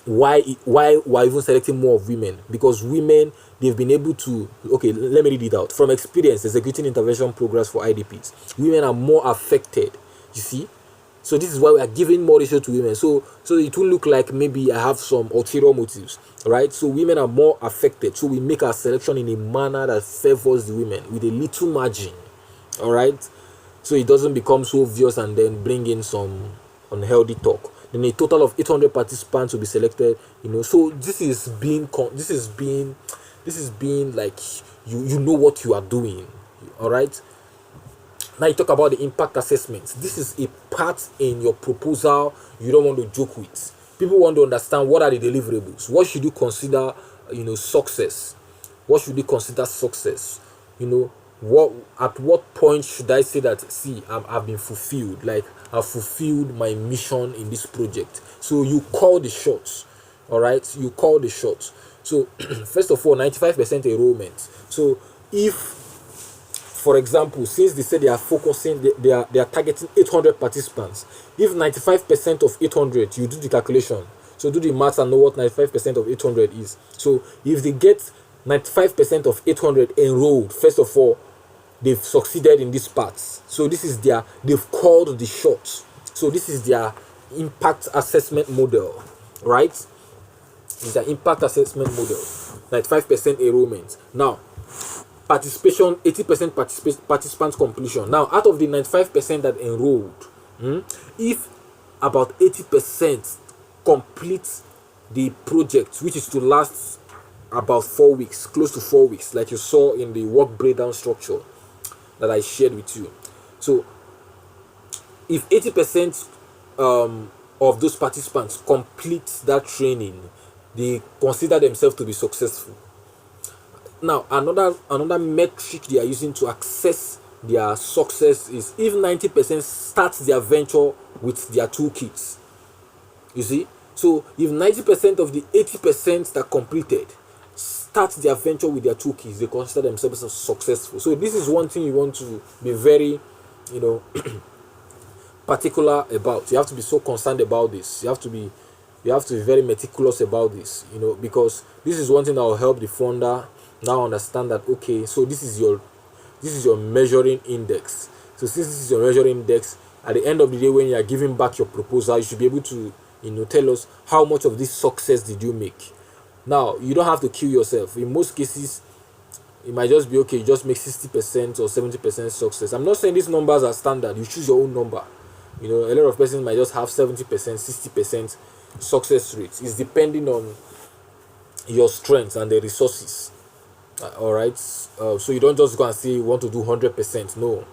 Speaker 1: why we're even selecting more of women, because women, they've been able to, okay, let me read it out. From experience executing intervention programs for IDPs, women are more affected, you see. So this is why we are giving more ratio to women. So it will look like maybe I have some ulterior motives, right? So women are more affected, so we make our selection in a manner that favors the women with a little margin, all right? So it doesn't become so obvious and then bring in some unhealthy talk. Then a total of 800 participants will be selected. So this is being like you know what you are doing, all right? Now you talk about the impact assessments. This is a part in your proposal you don't want to joke with. People want to understand what are the deliverables. What should you consider, success? What should you consider success? At what point should I say that, see, I've been fulfilled, like I've fulfilled my mission in this project? So you call the shots, all right? You call the shots. So first of all, 95% enrollment. So if, for example, since they said they are focusing, they are targeting 800 participants. If 95% of 800, you do the calculation. So do the maths and know what 95% of 800 is. So if they get 95% of 800 enrolled, first of all, they've succeeded in these parts. So this is they've called the shots. So this is their impact assessment model, right? It's their impact assessment model. 95% enrollment. Now, participation, 80% participant completion. Now, out of the 95% that enrolled, if about 80% complete the project, which is to last about 4 weeks, close to 4 weeks, like you saw in the work breakdown structure that I shared with you. So, if 80% of those participants complete that training, they consider themselves to be successful. Now, another metric they are using to assess their success is if 90% start their venture with their toolkits. You see? So, if 90% of the 80% that completed start their venture with their toolkits, they consider themselves as successful. So this is one thing you want to be very, you know, particular about. You have to be so concerned about this. You have to be very meticulous about this, you know, because this is one thing that will help the founder now understand that, okay, so this is your measuring index. So since this is your measuring index, at the end of the day, when you are giving back your proposal, you should be able to, you know, tell us how much of this success did you make. Now, you don't have to kill yourself. In most cases, it might just be okay, you just make 60% or 70% success. I'm not saying these numbers are standard. You choose your own number. You know, a lot of persons might just have 70%, 60% success rates. It's depending on your strengths and the resources. All right. So you don't just go and say you want to do 100%. No.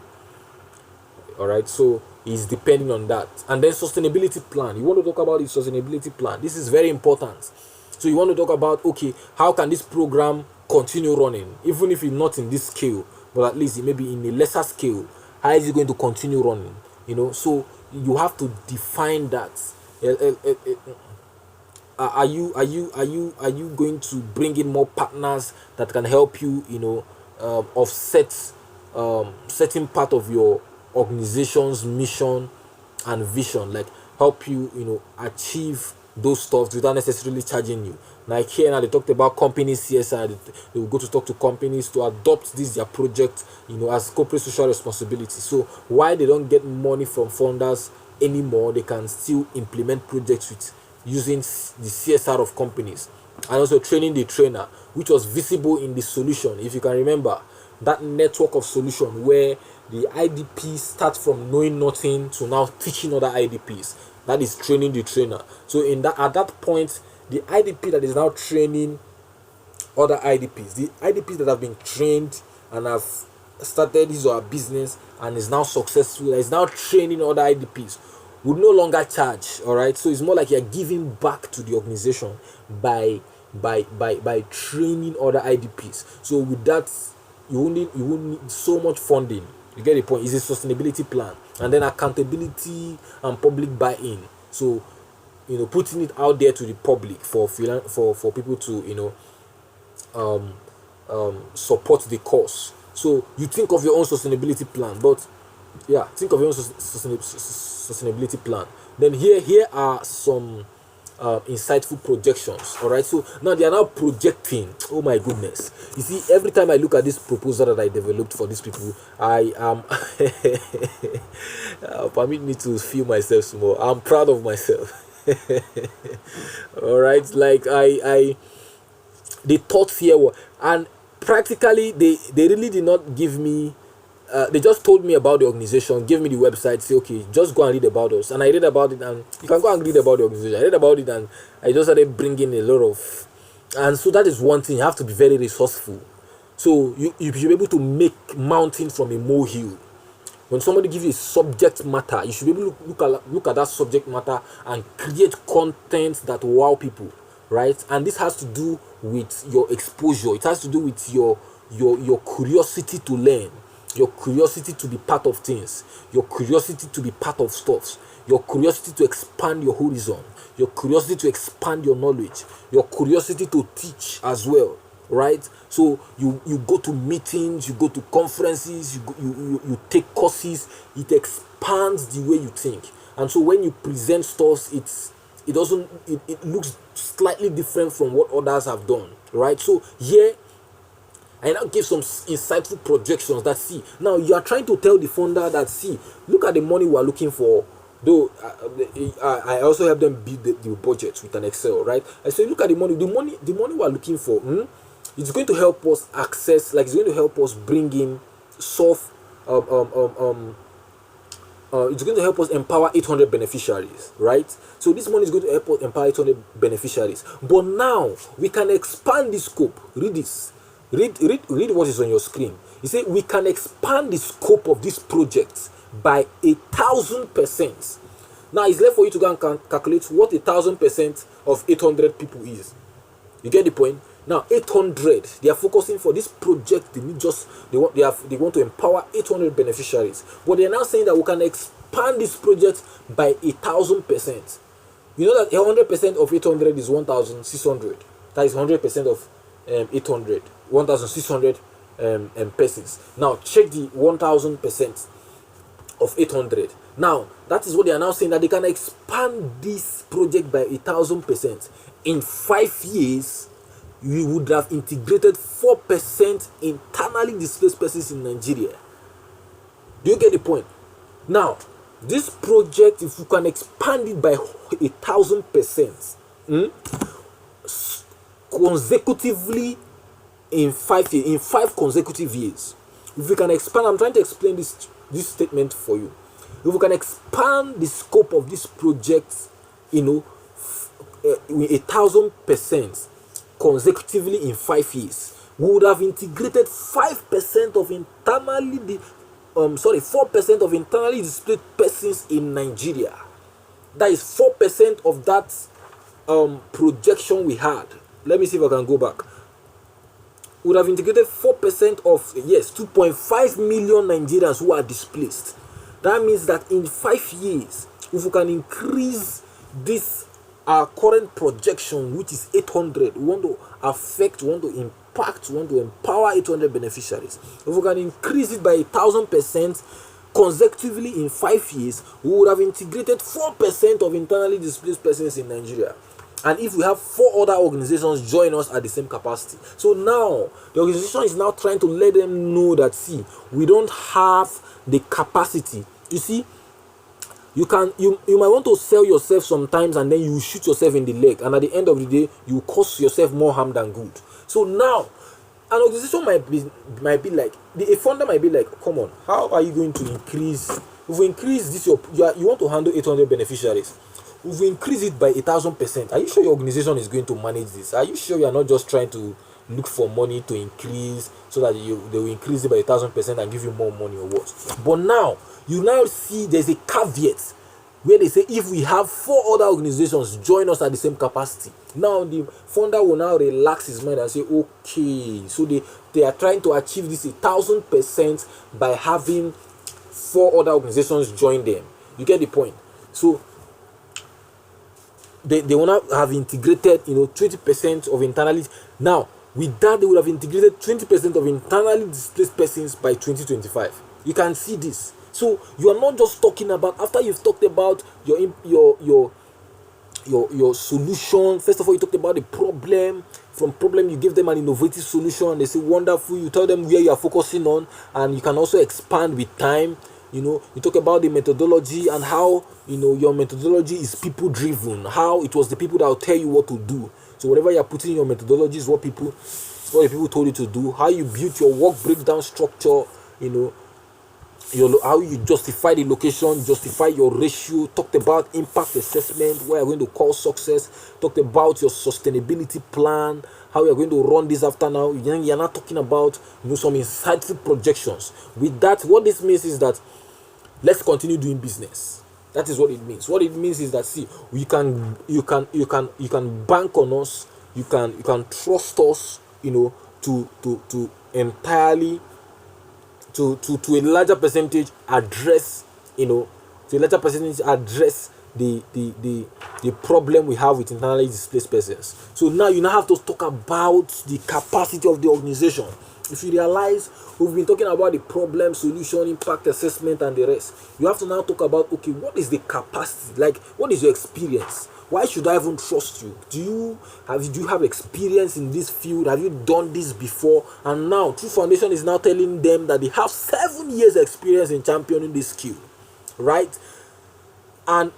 Speaker 1: All right. So it's depending on that. And then sustainability plan. You want to talk about the sustainability plan. This is very important. So you want to talk about, okay, how can this program continue running, even if it's not in this scale, but at least it may be in a lesser scale. How is it going to continue running? You know, so you have to define that. Are you going to bring in more partners that can help you, you know, offset certain part of your organization's mission and vision, like help you, you know, achieve those stuff without necessarily charging you. Like here now, they talked about companies CSR. They will go to talk to companies to adopt this their project, you know, as corporate social responsibility. So why they don't get money from funders anymore, they can still implement projects with using the CSR of companies, and also training the trainer, which was visible in the solution. If you can remember that network of solution where the IDPs start from knowing nothing to now teaching other IDPs. That is training the trainer. So in that, at that point, the IDP that is now training other IDPs, the IDPs that have been trained and have started his or her business and is now successful, is now training other IDPs, would no longer charge. All right. So it's more like you're giving back to the organization by training other IDPs. So with that, you won't need so much funding. You get the point. It's a sustainability plan, and then accountability and public buy-in. So, you know, putting it out there to the public for people to, you know, support the cause. So you think of your own sustainability plan, but yeah, think of your own sustainability plan. Then here are some insightful projections. All right, so now they are now projecting. Oh my goodness, you see, every time I look at this proposal that I developed for these people, I am permit me to feel myself small. I'm proud of myself. All right, like I the thoughts here were, and practically they really did not give me, they just told me about the organization, gave me the website, say, okay, just go and read about us. And I read about it, and you can go and read about the organization. I read about it, and I just started bringing a lot of, and so that is one thing. You have to be very resourceful. So you should be able to make mountain from a molehill. When somebody gives you a subject matter, you should be able to look at that subject matter and create content that wow people, right? And this has to do with your exposure. It has to do with your curiosity to learn, your curiosity to be part of things, your curiosity to be part of stuff, your curiosity to expand your horizon, your curiosity to expand your knowledge, your curiosity to teach as well, right? So you go to meetings, you go to conferences, you take courses. It expands the way you think, and so when you present stuff, it looks slightly different from what others have done, right? So here I now give some insightful projections that, see, now you are trying to tell the founder that, see, look at the money we are looking for. Though I also help them build the budget with an Excel, right? I say, look at the money we are looking for. It's going to help us access, like, it's going to help us bring in soft it's going to help us empower 800 beneficiaries, right? So this money is going to help us empower 800 beneficiaries. But now we can expand the scope. Read this. Read what is on your screen. You say we can expand the scope of this project by 1,000%. Now it's left for you to go and calculate what 1,000% of 800 people is. You get the point? Now 800, they are focusing for this project. They want to empower 800 beneficiaries, but they are now saying that we can expand this project by 1,000%. You know that 100% of 800 is 1,600. That is 100% of 1,800, 1,600 persons. Now check the 1,000% of 800. Now that is what they are now saying, that they can expand this project by 1,000%. In 5 years, we would have integrated 4% internally displaced persons in Nigeria. Do you get the point? Now, this project, if you can expand it by 1,000%, consecutively in 5 years, in 5 consecutive years, if we can expand, I'm trying to explain this statement for you. If we can expand the scope of this project, 1,000% consecutively in 5 years, we would have integrated 5% of internally 4% of internally displaced persons in Nigeria. That is 4% of that projection we had. Let me see if I can go back. We would have integrated 4% of 2.5 million Nigerians who are displaced. That means that in 5 years, if we can increase this our current projection, which is 800, we want to affect, we want to impact, we want to empower 800 beneficiaries. If we can increase it by 1,000% consecutively in 5 years, we would have integrated 4% of internally displaced persons in Nigeria. And if we have 4 other organizations join us at the same capacity, so now the organization is now trying to let them know that, see, we don't have the capacity. You see, you might want to sell yourself sometimes, and then you shoot yourself in the leg, and at the end of the day, you cause yourself more harm than good. So now, an organization might be like, a funder might be like, come on, how are you going to increase? If we increase this, you want to handle 800 beneficiaries. If we increase it by 1,000%, are you sure your organization is going to manage this? Are you sure you are not just trying to look for money to increase so that they will increase it by 1,000% and give you more money or what? But now you now see there's a caveat where they say if we have 4 other organizations join us at the same capacity, now the funder will now relax his mind and say, okay, so they are trying to achieve this 1,000% by having 4 other organizations join them. You get the point? So they will now have integrated 20% of internally. Now with that, they would have integrated 20% of internally displaced persons by 2025. You can see this. So you are not just talking about, after you've talked about your solution. First of all, you talked about the problem. From problem, you give them an innovative solution, and they say wonderful. You tell them where you are focusing on, and you can also expand with time. You talk about the methodology and how your methodology is people driven. How it was the people that will tell you what to do. So whatever you are putting in your methodology is what the people told you to do. How you build your work breakdown structure. How you justify the location, justify your ratio, talked about impact assessment, what you're going to call success, talked about your sustainability plan, how you're going to run this after now. You're not talking about some insightful projections. With that, what this means is that let's continue doing business. That is what it means. What it means is that, see, you can bank on us, you can trust us, to entirely to a larger percentage address the problem we have with internally displaced persons. So now you now have to talk about the capacity of the organization. If you realize we've been talking about the problem, solution, impact assessment, and the rest, you have to now talk about, okay, what is the capacity? Like, what is your experience? Why should I even trust you? Do you have experience in this field? Have you done this before? And now True Foundation is now telling them that they have 7 years experience in championing this skill, right? And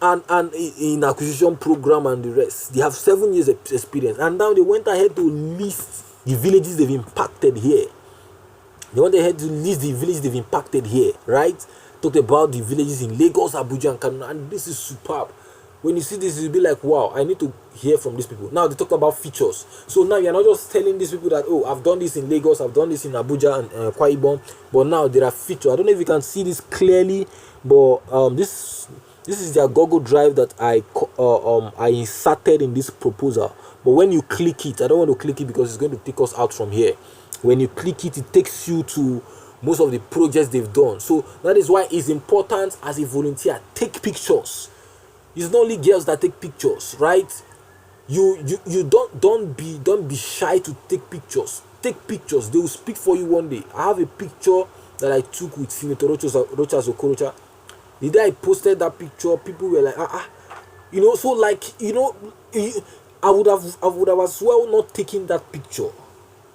Speaker 1: in acquisition program and the rest, they have 7 years experience. And now they went ahead to list the villages they've impacted here. They went ahead to list the villages they've impacted here, right? Talked about the villages in Lagos, Abuja, and Kaduna, and this is superb. When you see this, you'll be like, wow, I need to hear from these people. Now they talk about features. So now you're not just telling these people that, oh, I've done this in Lagos, I've done this in Abuja and Akwa Ibom, but now there are features. I don't know if you can see this clearly, but this is their Google Drive that I inserted in this proposal. But when you click it, I don't want to click it because it's going to take us out from here. When you click it, it takes you to most of the projects they've done. So that is why it's important as a volunteer, take pictures. It's not only girls that take pictures, right? You don't be shy to take pictures. Take pictures, they will speak for you one day. I have a picture that I took with Senator Rochas Okorocha. The day I posted that picture, people were like, so like, I would have as well not taken that picture.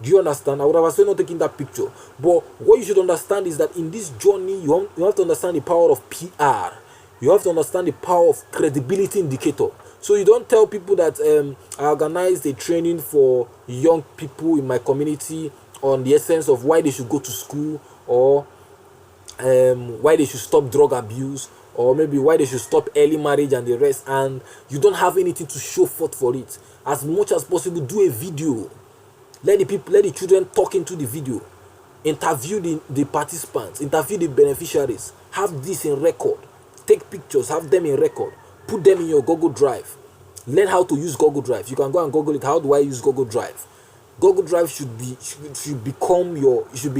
Speaker 1: Do you understand? I would have as well not taken that picture. But what you should understand is that in this journey, you have to understand the power of PR. You have to understand the power of credibility indicator. So you don't tell people that I organized a training for young people in my community on the essence of why they should go to school, or why they should stop drug abuse, or maybe why they should stop early marriage and the rest, and you don't have anything to show forth for it. As much as possible, do a video. Let the children talk into the video. Interview the participants, interview the beneficiaries. Have this in record. Take pictures, have them in record. Put them in your Google Drive. Learn how to use Google Drive. You can go and Google it. How do I use Google Drive? Google Drive should become it should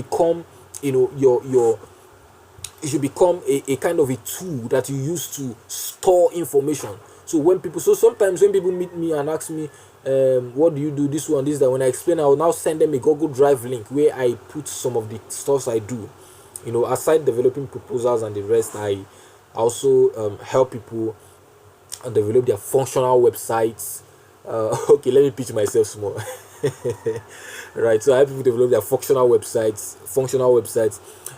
Speaker 1: become a kind of a tool that you use to store information. So sometimes when people meet me and ask me, what do you do, this one, this, that, when I explain, I will now send them a Google Drive link where I put some of the stuff I do. Aside developing proposals and the rest, I also help people develop their functional websites. Okay, let me pitch myself small. Right, so I help people develop their functional websites,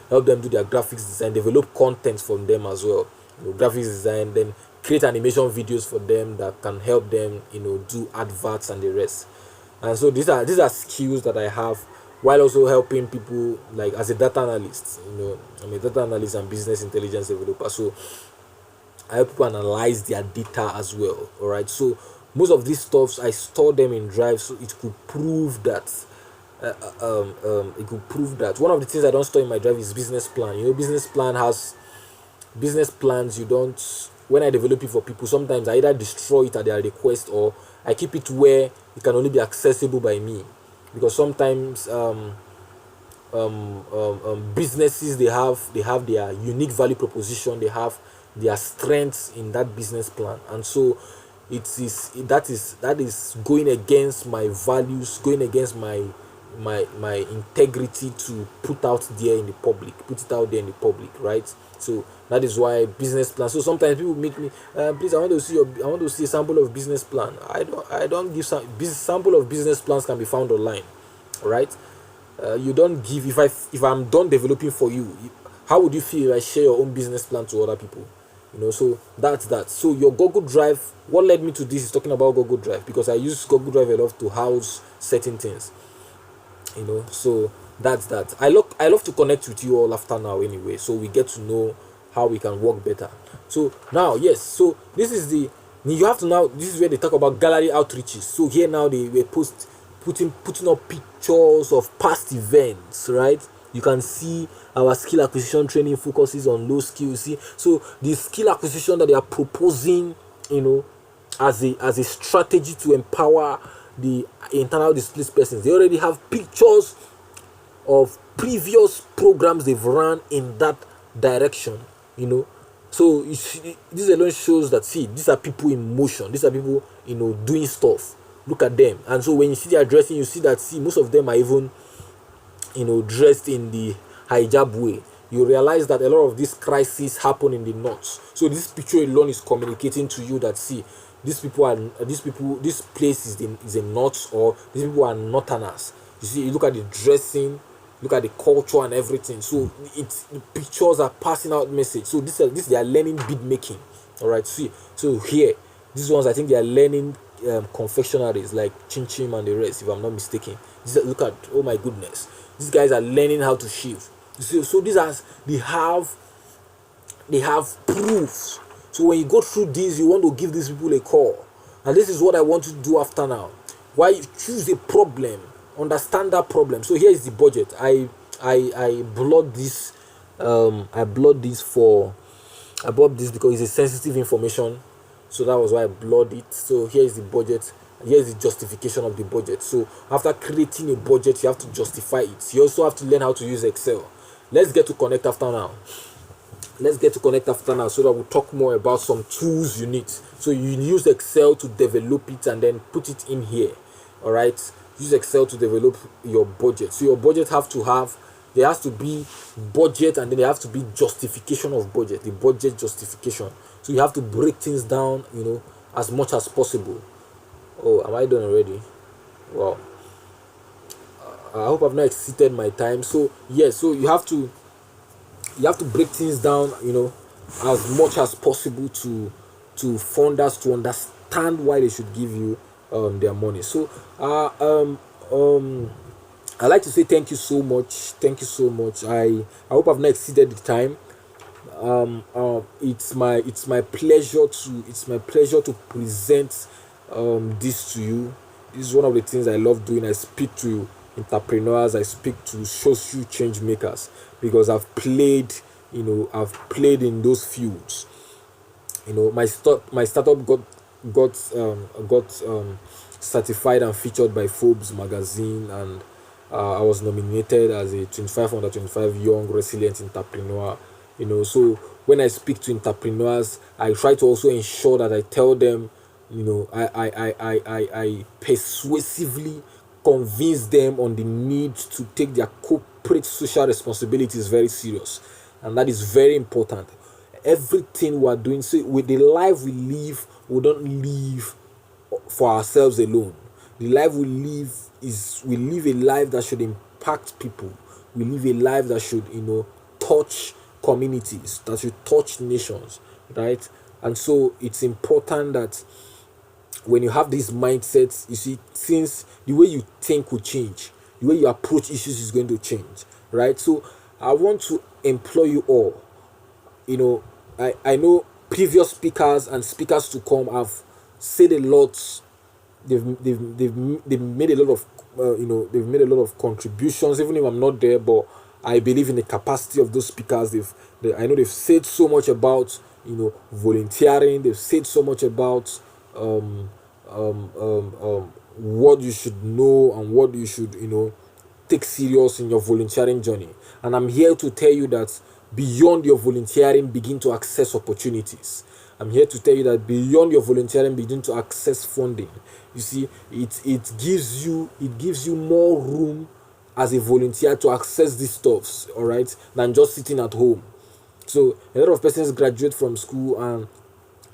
Speaker 1: help them do their graphics design, develop content from them as well. Graphics design, then create animation videos for them that can help them, do adverts and the rest. And so these are skills that I have, while also helping people, like as a data analyst. I'm a data analyst and business intelligence developer. So I help people analyze their data as well. All right, so most of these stuffs I store them in Drive, so it could prove that one of the things I don't store in my Drive is business plan. Business plans. You don't. When I develop it for people, sometimes I either destroy it at their request, or I keep it where it can only be accessible by me, because sometimes businesses, they have their unique value proposition, they have their strengths in that business plan, and so that is going against my values, going against my integrity to put it out there in the public, right? So that is why business plan. So sometimes people meet me, please, I want to see a sample of business plan. I don't give sample of business plans can be found online, right? You don't give. If I'm done developing for you, how would you feel if I share your own business plan to other people? So that's that. So your Google Drive, what led me to this is talking about Google Drive, because I use Google Drive a lot to house certain things. So that's that. I love to connect with you all after now anyway, so we get to know how we can work better. So now, yes, so this is where they talk about gallery outreaches. So here now they were putting up pictures of past events, right? You can see our skill acquisition training focuses on low skills. See, so the skill acquisition that they are proposing, as a strategy to empower the internal displaced persons, they already have pictures of previous programs they've run in that direction. So this alone shows that, see, these are people in motion. These are people, doing stuff. Look at them. And so when you see their dressing, you see that, see, most of them are even dressed in the hijab way. You realize that a lot of these crises happen in the north. So this picture alone is communicating to you that, see, this place is a north, or these people are northerners. You see, you look at the dressing, look at the culture and everything. So the pictures are passing out message. So this they are learning bead making. All right, see. So here, these ones, I think they are learning confectionaries like chin chin and the rest, if I'm not mistaken. Look at, oh my goodness, these guys are learning how to shave. You see, so they have proofs. So when you go through this, you want to give these people a call. And this is what I want to do after now. Why you choose a problem, understand that problem. So here is the budget. I bought this because it's a sensitive information. So that was why I blurred it. So here is the budget. Here is the justification of the budget. So after creating a budget, you have to justify it. You also have to learn how to use Excel. Let's get to connect after now. let's get to connect after now so that we'll talk more about some tools you need. So you use Excel to develop it and then put it in here. All right, use Excel to develop your budget. So your budget have to have, there has to be budget, and then there have to be justification of budget, the budget justification. So you have to break things down, as much as possible. Oh, am I done already? Wow. I hope I've not exceeded my time. So yes, so you have to break things down, as much as possible to funders to understand why they should give you their money. So I like to say thank you so much. Thank you so much. I hope I've not exceeded the time. It's my pleasure to present this to you. This is one of the things I love doing. I speak to entrepreneurs, I speak to social change makers, because I've played in those fields. My startup got certified and featured by Forbes magazine, and I was nominated as a 25 under 25 young resilient entrepreneur. So when I speak to entrepreneurs, I try to also ensure that I tell them, I persuasively convince them on the need to take their corporate social responsibilities very serious, and that is very important. Everything we are doing, so with the life we live, we don't live for ourselves alone. The life we live is, we live a life that should impact people. We live a life that should, touch communities, that should touch nations, right? And so it's important that when you have these mindsets, you see, things, the way you think will change, the way you approach issues is going to change, right? So I want to implore you all, I know previous speakers and speakers to come have said a lot. They've made a lot of they've made a lot of contributions, even if I'm not there. But I believe in the capacity of those speakers. I know they've said so much about volunteering. They've said so much about what you should know and what you should take serious in your volunteering journey. And I'm here to tell you that beyond your volunteering, begin to access opportunities. I'm here to tell you that beyond your volunteering, begin to access funding. You see, it gives you more room as a volunteer to access these stuffs, all right, than just sitting at home. So a lot of persons graduate from school and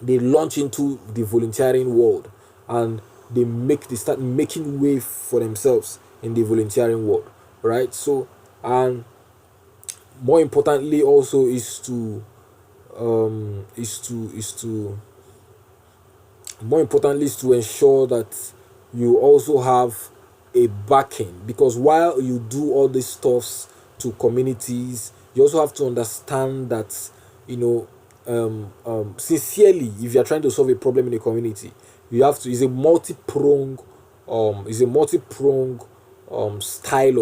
Speaker 1: they launch into the volunteering world, and they start making way for themselves in the volunteering world, right? So, and more importantly also is to more importantly is to ensure that you also have a backing, because while you do all these stuffs to communities, you also have to understand that sincerely, if you're trying to solve a problem in a community, you have to, is a multi-prong style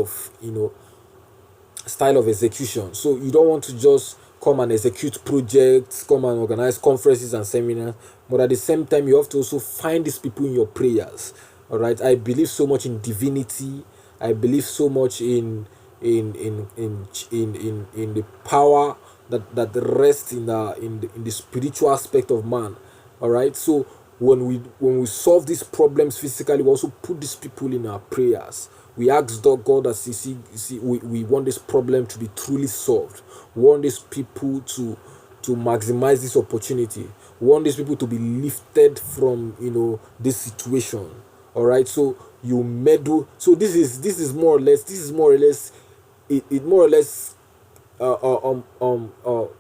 Speaker 1: of execution. So you don't want to just come and execute projects, come and organize conferences and seminars, but at the same time you have to also find these people in your prayers. All right, I believe so much in divinity. I believe so much in the power that rests in the spiritual aspect of man. All right, so when we solve these problems physically, we also put these people in our prayers. We ask God that we want this problem to be truly solved. We want these people to maximize this opportunity. We want these people to be lifted from this situation. All right, so you meddle. So this is more or less it more or less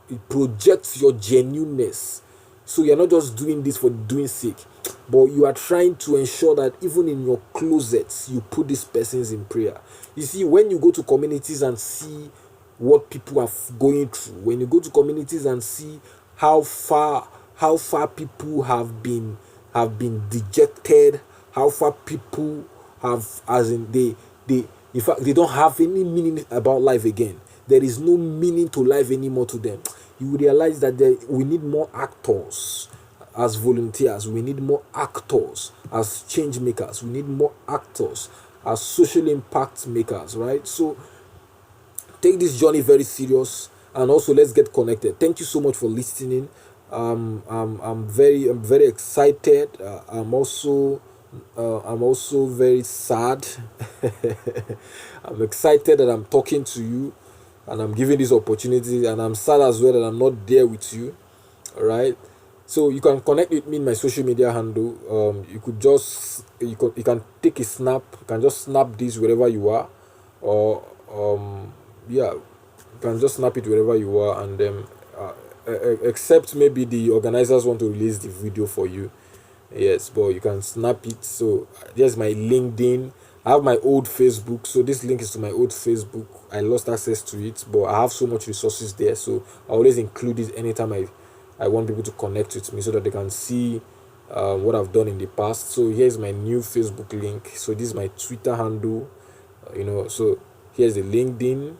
Speaker 1: it projects your genuineness. So you're not just doing this for doing sake, but you are trying to ensure that even in your closets you put these persons in prayer. You see, when you go to communities and see what people are going through, when you go to communities and see how far people have been dejected, how far people have, as in they in fact they don't have any meaning about life again. There is no meaning to life anymore to them. You will realize that we need more actors as volunteers. We need more actors as change makers. We need more actors as social impact makers, right? So take this journey very serious. and also let's get connected. Thank you so much for listening. I'm very excited. I'm also very sad. I'm excited that I'm talking to you and I'm giving this opportunity, and I'm sad as well that I'm not there with you. All right. So you can connect with me in my social media handle. You can take a snap. You can just snap this wherever you are, or yeah, you can just snap it wherever you are, and then except maybe the organizers want to release the video for you. Yes, but you can snap it. So there's my LinkedIn. I have my old Facebook, so this link is to my old Facebook. I lost access to it, but I have so much resources there, so I always include it anytime I want people to connect with me so that they can see what I've done in the past. So here's my new Facebook link. So this is my Twitter handle. So here's the LinkedIn.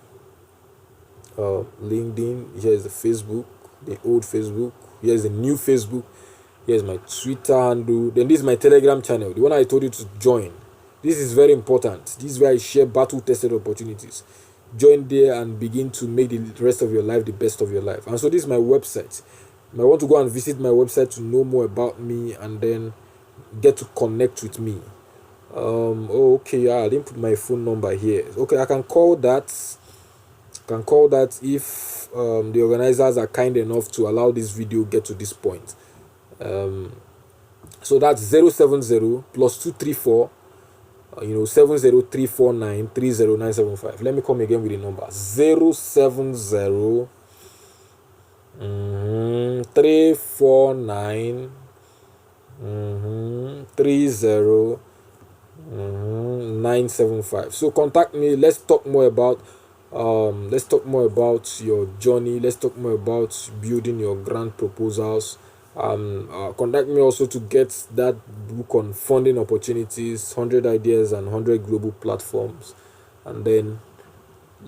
Speaker 1: LinkedIn. Here's the Facebook, the old Facebook. Here's the new Facebook. Here's my Twitter handle. Then this is my Telegram channel, the one I told you to join. This is very important. This is where I share battle tested opportunities. Join there and begin to make the rest of your life the best of your life. And so this is my website. You might want to go and visit my website to know more about me and then get to connect with me. Okay, yeah, I didn't put my phone number here. Okay, I can call that. If the organizers are kind enough to allow this video get to this point. So that's 070 plus 234 70349 Let me come again with the number. 070 349 975. So contact me. Let's talk more about your journey. Let's talk more about building your grant proposals. Contact me also to get that book on funding opportunities, 100 ideas and 100 global platforms, and then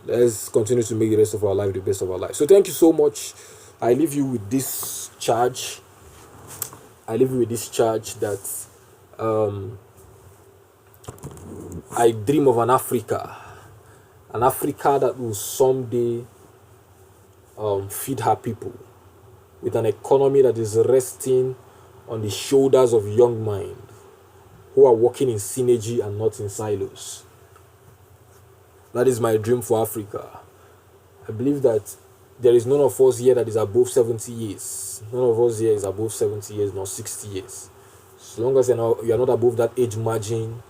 Speaker 1: let's continue to make the rest of our life the best of our life. So thank you so much. I leave you with this charge. That I dream of an Africa that will someday feed her people with an economy that is resting on the shoulders of young minds who are working in synergy and not in silos. That is my dream for Africa. I believe that there is none of us here that is above 70 years. None of us here is above 70 years, nor 60 years. As long as you are not above that age margin,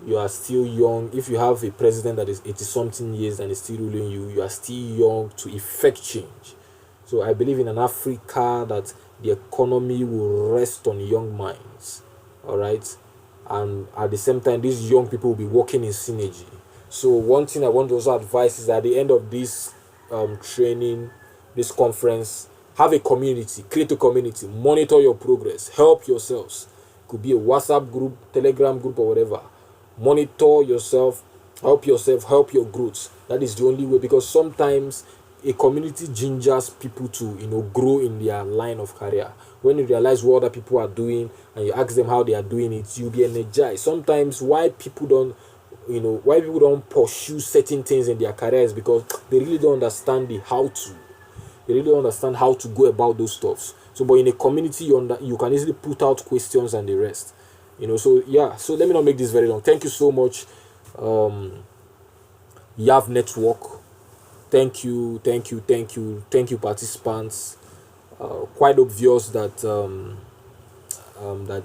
Speaker 1: you are still young. If you have a president that is 80-something years and is still ruling you, you are still young to effect change. So I believe in an Africa that the economy will rest on young minds, all right? And at the same time, these young people will be working in synergy. So one thing I want to also advise is that at the end of this training, this conference, have a community, create a community, monitor your progress, help yourselves. It could be a WhatsApp group, Telegram group, or whatever. Monitor yourself, help help your growth. That is the only way, because sometimes a community gingers people to grow in their line of career. When you realize what other people are doing and you ask them how they are doing it, you'll be energized. Sometimes why people don't pursue certain things in their careers, because they really don't understand how to go about those stuffs. So but in a community, you can easily put out questions and the rest. So yeah, so let me not make this very long. Thank you so much. YAV Network, thank you participants. Quite obvious that that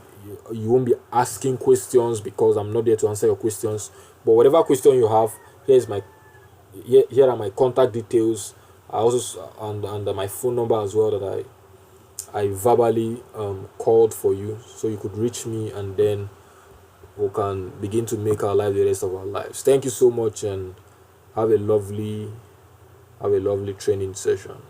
Speaker 1: you won't be asking questions because I'm not there to answer your questions, but whatever question you have, here are my contact details. I also and my phone number as well, that I verbally called for you, so you could reach me, and then we can begin to make our life the rest of our lives. Thank you so much, and have a lovely training session.